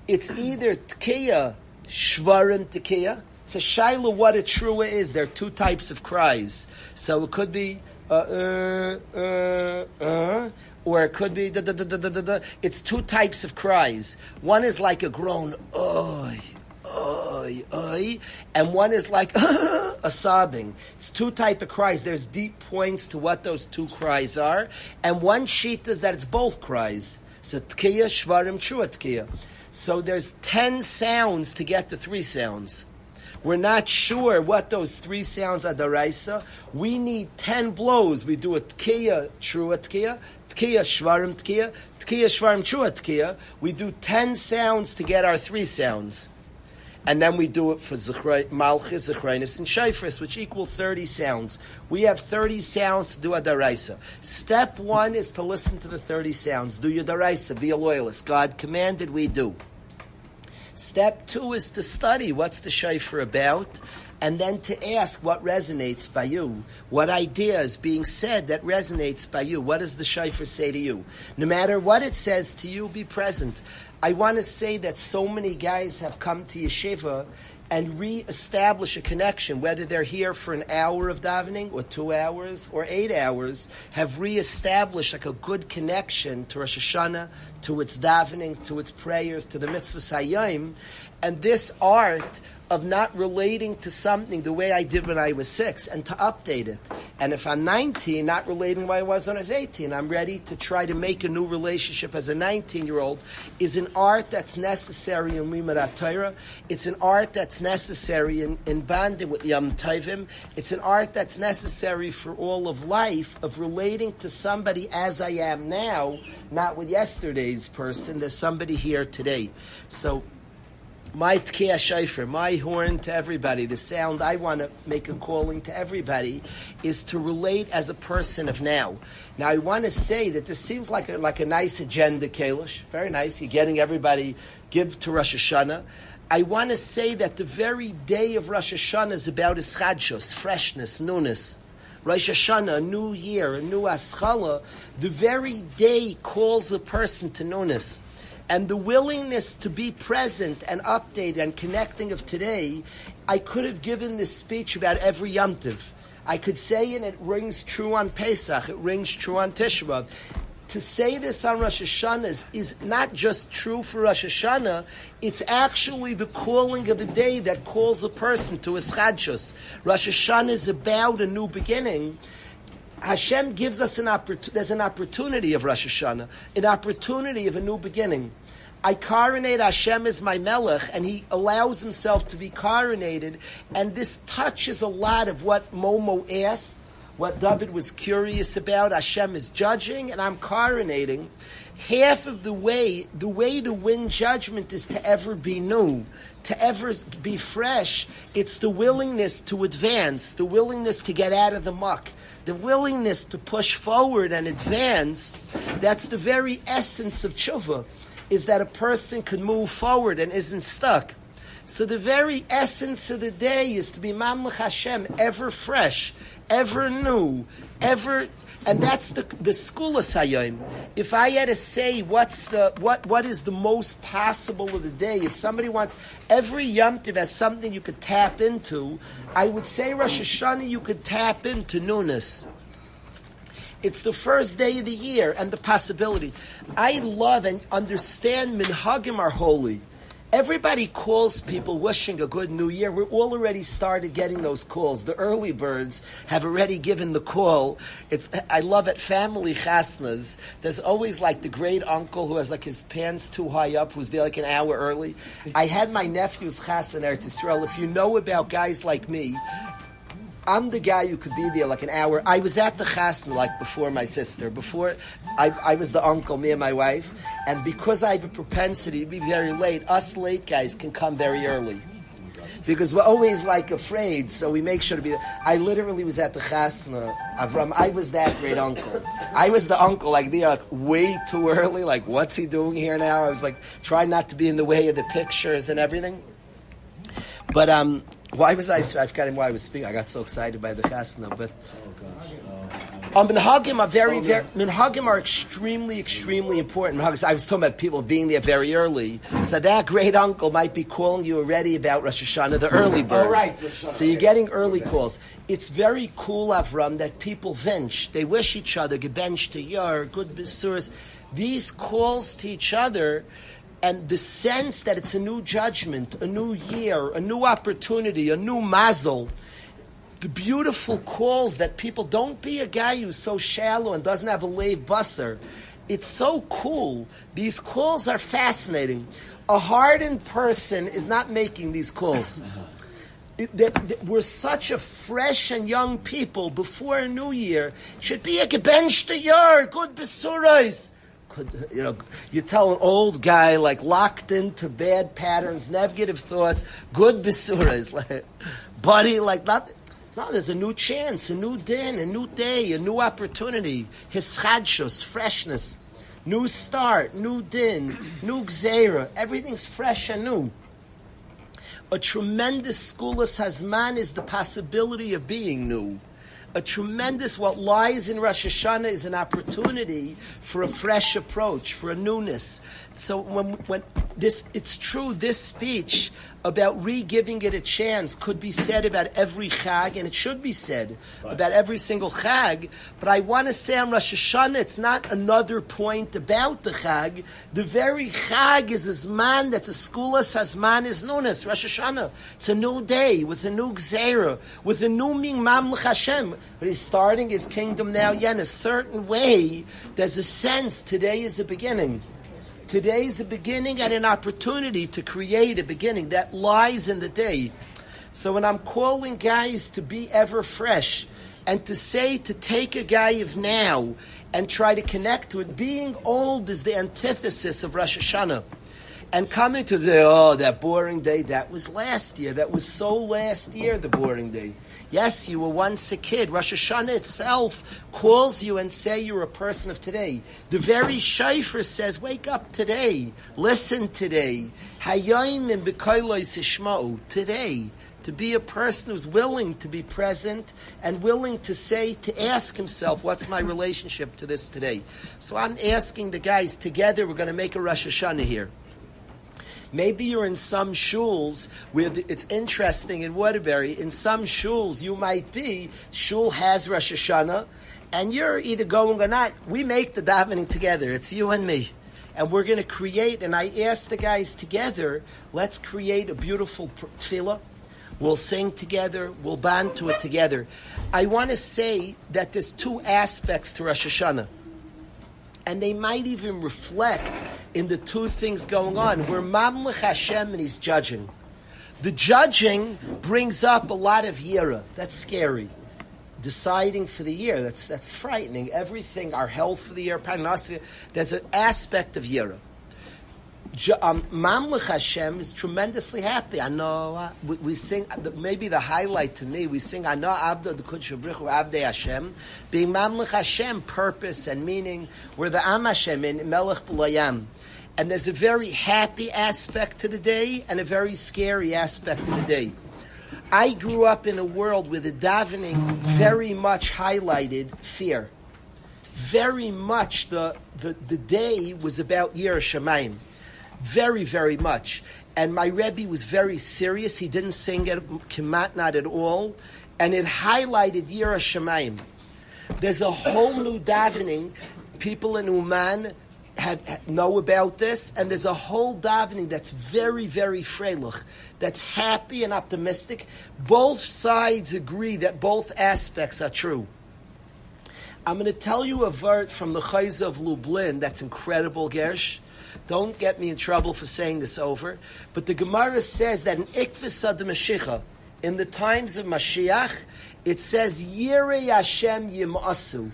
It's either Tkiya, Shvarim Tkiya. It's a shaila what a trua is. There are 2 types of cries. So it could be or it could be da. It's 2 types of cries. One is like a groan, oy, oy, oy, and one is like a sobbing. It's 2 type of cries. There's deep points to what those 2 cries are, and one sheet is that it's both cries. So tkiya, shvarim, trua tkiya. So there's 10 sounds to get to 3 sounds. We're not sure what those 3 sounds are daraisa. We need 10 blows. We do a tkiya, trua tkiya, tkiya, shvarim tkiya, tkiya, shvarim, trua tkiya. We do 10 sounds to get our 3 sounds. And then we do it for Malchus, Zechrinus, and Shayfris, which equal 30 sounds. We have 30 sounds to do a daraisa. Step 1 is to listen to the 30 sounds. Do your daraisa, be a loyalist. God commanded, we do. Step 2 is to study what's the shofar about, and then to ask what resonates by you. What idea is being said that resonates by you? What does the shofar say to you? No matter what it says to you, be present. I want to say that so many guys have come to yeshiva and re-establish a connection, whether they're here for an hour of davening or 2 hours or 8 hours, have re-established like a good connection to Rosh Hashanah, to its davening, to its prayers, to the mitzvahs hayom, and this art of not relating to something the way I did when I was 6, and to update it. And if I'm 19, not relating the way I was when I was 18, I'm ready to try to make a new relationship as a 19-year-old, is an art that's necessary in Limud HaTorah. It's an art that's necessary in bonding with Yom Tovim. It's an art that's necessary for all of life, of relating to somebody as I am now, not with yesterday's person. There's somebody here today. So, my tkiya shofar, my horn to everybody, the sound I want to make a calling to everybody, is to relate as a person of now. Now, I want to say that this seems like a nice agenda, Kalish. Very nice. You're getting everybody, give to Rosh Hashanah. I want to say that the very day of Rosh Hashanah is about ischadshus, freshness, newness. Rosh Hashanah, a new year, a new aschala. The very day calls a person to newness. And the willingness to be present and updated and connecting of today, I could have given this speech about every Yom Tov. I could say, and it rings true on Pesach, it rings true on Tisha B'Av. To say this on Rosh Hashanah is not just true for Rosh Hashanah, it's actually the calling of a day that calls a person to ischadshus. Rosh Hashanah is about a new beginning. Hashem gives us an opportunity. There's an opportunity of Rosh Hashanah, an opportunity of a new beginning. I coronate Hashem as my Melech, and He allows Himself to be coronated. And this touches a lot of what Momo asked, what David was curious about. Hashem is judging, and I'm coronating. Half of the way to win judgment is to ever be new, to ever be fresh. It's the willingness to advance, the willingness to get out of the muck. The willingness to push forward and advance, that's the very essence of tshuva, is that a person can move forward and isn't stuck. So the very essence of the day is to be Mamlech Hashem, ever fresh, ever knew, ever. And that's the school of Sayim. If I had to say what is the most possible of the day, if somebody wants, every Yom Tov has something you could tap into, I would say Rosh Hashanah you could tap into newness. It's the first day of the year and the possibility. I love and understand minhagim are holy. Everybody calls people wishing a good new year. We're all already started getting those calls. The early birds have already given the call. I love at family chasnas. There's always like the great uncle who has like his pants too high up, who's there like an hour early. I had my nephew's chasna in Eretz Yisrael. If you know about guys like me, I'm the guy who could be there like an hour. I was at the chasna like before my sister. Before I was the uncle, me and my wife. And because I have a propensity to be very late, us late guys can come very early. Because we're always like afraid, so we make sure to be there. I literally was at the chasna. Avram, I was that great uncle. I was the uncle, like be like way too early, like what's he doing here now? I was like trying not to be in the way of the pictures and everything. But why was I forgot why I was speaking. I got so excited by the chasna. But minhagim are minhagim are extremely, extremely important. I was talking about people being there very early. So that great uncle might be calling you already about Rosh Hashanah, the early birds. Oh, right. So you're getting early calls. It's very cool, Avram, that people vench. They wish each other gebench to yor, good besuras. These calls to each other. And the sense that it's a new judgment, a new year, a new opportunity, a new mazel. The beautiful calls that people, don't be a guy who's so shallow and doesn't have a lave busser. It's so cool. These calls are fascinating. A hardened person is not making these calls. We're such a fresh and young people before a new year. Should be a gebench to yor, good besurais. You tell an old guy like locked into bad patterns, negative thoughts, good besuras, like, buddy, like not. No, there's a new chance, a new din, a new day, a new opportunity. Hischadshus, freshness, new start, new din, new gzeira. Everything's fresh and new. A tremendous skulas hazman is the possibility of being new. A tremendous, what lies in Rosh Hashanah is an opportunity for a fresh approach, for a newness. So when this, it's true, this speech about re-giving it a chance could be said about every chag, and it should be said about every single chag. But I want to say on Rosh Hashanah, it's not another point about the chag. The very chag is a zman, that's a skulas hazman is newness, Rosh Hashanah. It's a new day with a new gzeira, with a new ming mamlech Hashem. But he's starting his kingdom now, in a certain way. There's a sense today is a beginning. Today is a beginning and an opportunity to create a beginning that lies in the day. So when I'm calling guys to be ever fresh and to say to take a guy of now and try to connect to it, being old is the antithesis of Rosh Hashanah. And coming to that boring day, that was last year. That was so last year, the boring day. Yes, you were once a kid. Rosh Hashanah itself calls you and say you're a person of today. The very shofar says, wake up today. Listen today. Hayayim b'koiloi sishma'u. Today. To be a person who's willing to be present and willing to say, to ask himself, what's my relationship to this today? So I'm asking the guys, together we're going to make a Rosh Hashanah here. Maybe you're in some shuls where it's interesting in Waterbury. In some shuls, you might be, shul has Rosh Hashanah, and you're either going or not. We make the davening together. It's you and me. And we're going to create, and I asked the guys together, let's create a beautiful tefillah. We'll sing together. We'll bond to it together. I want to say that there's two aspects to Rosh Hashanah. And they might even reflect in the two things going on. We're Mamlech Hashem and He's judging. The judging brings up a lot of yira. That's scary. Deciding for the year, that's frightening. Everything, our health for the year, prognostic, there's an aspect of yira. Mamlech Hashem is tremendously happy. I know we sing. Maybe the highlight to me, we sing. I know Abda the Kudsha Brichu Abdei Hashem, being Mamlech Hashem, purpose and meaning. We're the Am Hashem in Melech B'Layam, and there's a very happy aspect to the day and a very scary aspect to the day. I grew up in a world where the davening very much highlighted fear. Very much the day was about Yirah Shamayim. Very, very much. And my Rebbe was very serious. He didn't sing it, Kemat, not at all. And it highlighted Yirah Shamayim. There's a whole new davening. People in Uman know about this. And there's a whole davening that's very, very freilich. That's happy and optimistic. Both sides agree that both aspects are true. I'm going to tell you a word from the Chayz of Lublin that's incredible, Gersh. Don't get me in trouble for saying this over. But the Gemara says that in Ikvis Ad Mashiach, in the times of Mashiach, it says, Yirei Hashem Yimasu.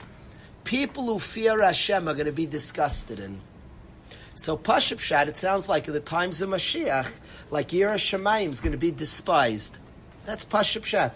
People who fear Hashem are going to be disgusted in. So Pashup Pshat, it sounds like in the times of Mashiach, like Yirah Shamayim is going to be despised. That's Pashup Pshat.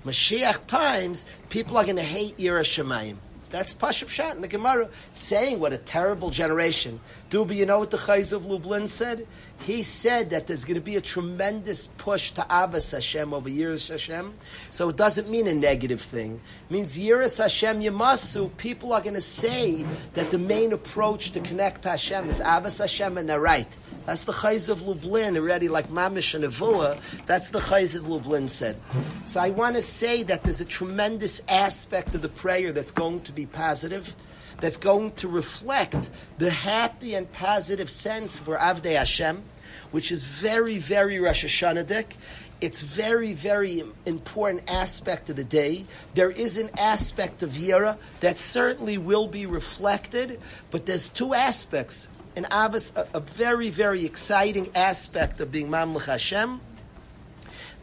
Mashiach times, people are going to hate Yirah Shamayim. That's Pashup Pshat in the Gemara, saying what a terrible generation. Dubi, you know what the Chayz of Lublin said? He said that there's going to be a tremendous push to Avas Hashem over Yiras Hashem. So it doesn't mean a negative thing. It means Yiras Hashem Yemasu. People are going to say that the main approach to connect to Hashem is Avas Hashem, and they're right. That's the Chayz of Lublin already, like Mamish and Avua. That's the Chayz of Lublin said. So I want to say that there's a tremendous aspect of the prayer that's going to be positive, that's going to reflect the happy and positive sense for Avdei Hashem, which is very, very Rosh Hashanah-dik. It's very, very important aspect of the day. There is an aspect of Yira that certainly will be reflected, but there's two aspects. And Avos, a very, very exciting aspect of being Mamlech Hashem.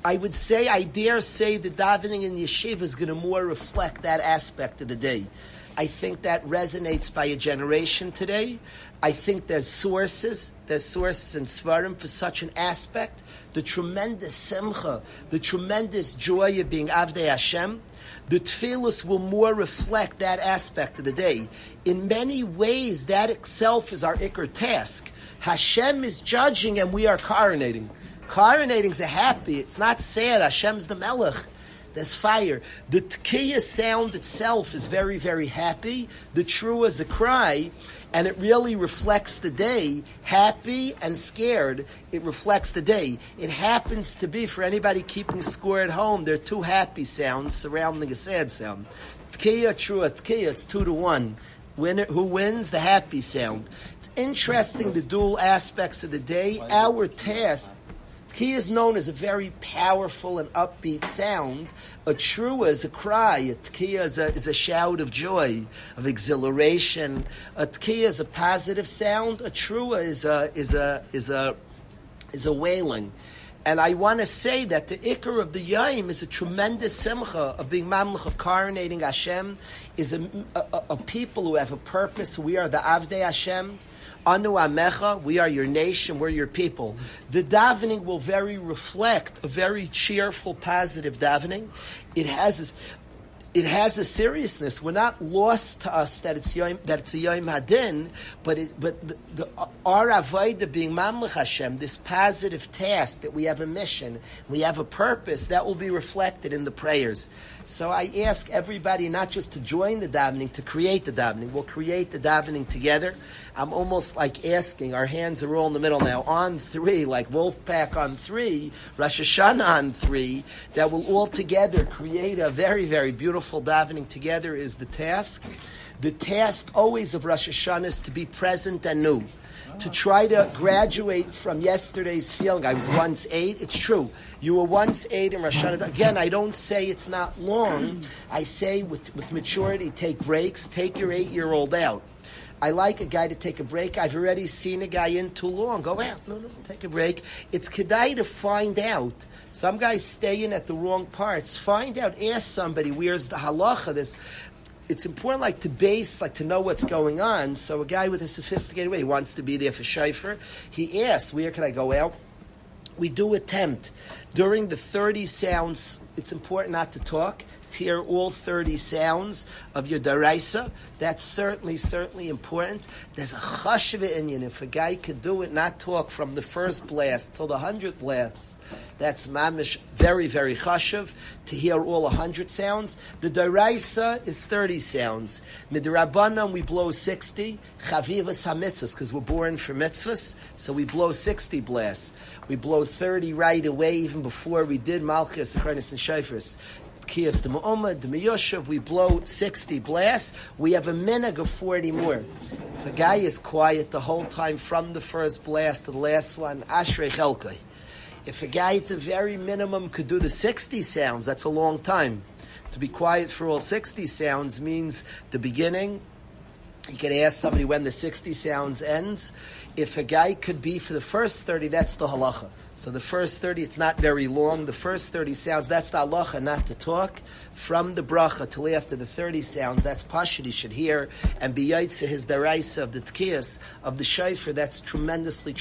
I would say, I dare say, the davening in yeshiva is going to more reflect that aspect of the day. I think that resonates by a generation today. I think there's sources in Svarim for such an aspect. The tremendous simcha, the tremendous joy of being Avdei Hashem. The tefillos will more reflect that aspect of the day. In many ways, that itself is our ikar task. Hashem is judging and we are coronating. Coronating is a happy, it's not sad. Hashem's the melech. There's fire. The tkiyah sound itself is very, very happy. The trua is a cry, and it really reflects the day. Happy and scared, it reflects the day. It happens to be, for anybody keeping score at home, there are two happy sounds surrounding a sad sound. Tkiyah, trua, tkiyah, it's 2-1. Winner, who wins? The happy sound. It's interesting, the dual aspects of the day. Our task, Tkiyah is known as a very powerful and upbeat sound. A trua is a cry. A tkiyah is a shout of joy, of exhilaration. A tkiyah is a positive sound. A trua is a wailing. And I want to say that the ikar of the Yom is a tremendous simcha of being mamlech, of coronating Hashem, is a people who have a purpose. We are the Avdei Hashem. Anu Amecha, we are your nation, we're your people. The davening will very reflect a very cheerful, positive davening. It has a seriousness. We're not lost to us that it's a Yom Hadin, but our avodah being Mamlech Hashem, this positive task that we have a mission, we have a purpose, that will be reflected in the prayers. So I ask everybody not just to join the davening, to create the davening. We'll create the davening together. I'm almost like asking, our hands are all in the middle now, on 3, like Wolfpack on 3, Rosh Hashanah on 3, that will all together create a very, very beautiful davening together is the task. The task always of Rosh Hashanah is to be present and new. To try to graduate from yesterday's feeling. I was once 8. It's true. You were once 8 in Rosh Hashanah. Again, I don't say it's not long. I say with maturity, take breaks. Take your 8-year-old out. I like a guy to take a break. I've already seen a guy in too long. Go out. No, take a break. It's kedai to find out. Some guys stay in at the wrong parts. Find out. Ask somebody, where's the halacha? It's important, like, to base, like, to know what's going on. So a guy with a sophisticated way, he wants to be there for shayfer. He asks, where can I go out? We do attempt. During the 30 sounds, it's important not to talk. to hear all 30 sounds of your daraisa. That's certainly important. There's a chashuva inyan. If a guy could do it, not talk from the first blast till the 100th blast, that's mamish very, very chashuv to hear all 100 sounds. The daraisa is 30 sounds. Midrabanan we blow 60. Chavivas hamitzvahs, because we're born for mitzvahs, so we blow 60 blasts. We blow 30 right away, even before we did Malchus, Achronis, and Shofars. Kiyas the Mu'ummah, the Miyoshev, we blow 60 blasts. We have a minhag of 40 more. If a guy is quiet the whole time from the first blast to the last one, Ashrei Chelkai. If a guy at the very minimum could do the 60 sounds, that's a long time. To be quiet for all 60 sounds means the beginning. You could ask somebody when the 60 sounds ends. If a guy could be for the first 30, that's the halacha. So the first 30, it's not very long. The first 30 sounds, that's the halacha, not to talk. From the bracha till after the 30 sounds, that's pashut, he should hear. And b'yaitze his daraisa of the tkiyas, of the shofar, that's tremendously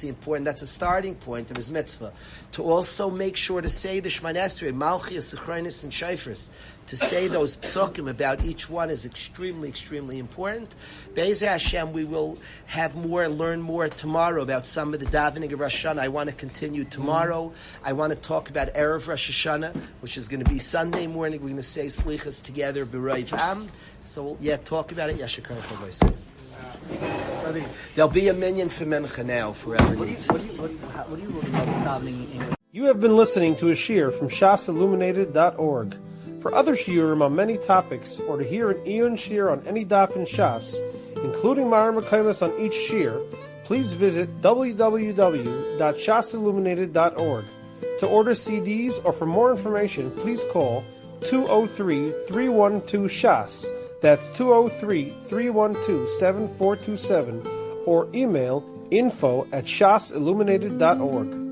important. That's a starting point of his mitzvah. To also make sure to say the Shemona Esrei, Malchias, Achronis, and shofars. To say those psukim about each one is extremely important. Be'ezeh Hashem, we will have more and learn more tomorrow about some of the davening of Rosh Hashanah. I want to continue tomorrow. I want to talk about Erev Rosh Hashanah, which is going to be Sunday morning. We're going to say Slichas together, B'Roiv Am. So we'll talk about it. Yashakar Chavos. There'll be a minyan for Mincha now, for whoever needs. What do you really love davening in? You have been listening to a shiur from shasilluminated.org. For other shiurim on many topics, or to hear an Eon shiur on any daf in Shas, including Maram Makaimas on each shiur, please visit www.shasilluminated.org. To order CDs or for more information, please call 203-312-SHAS. That's 203-312-7427, or email info@shasilluminated.org.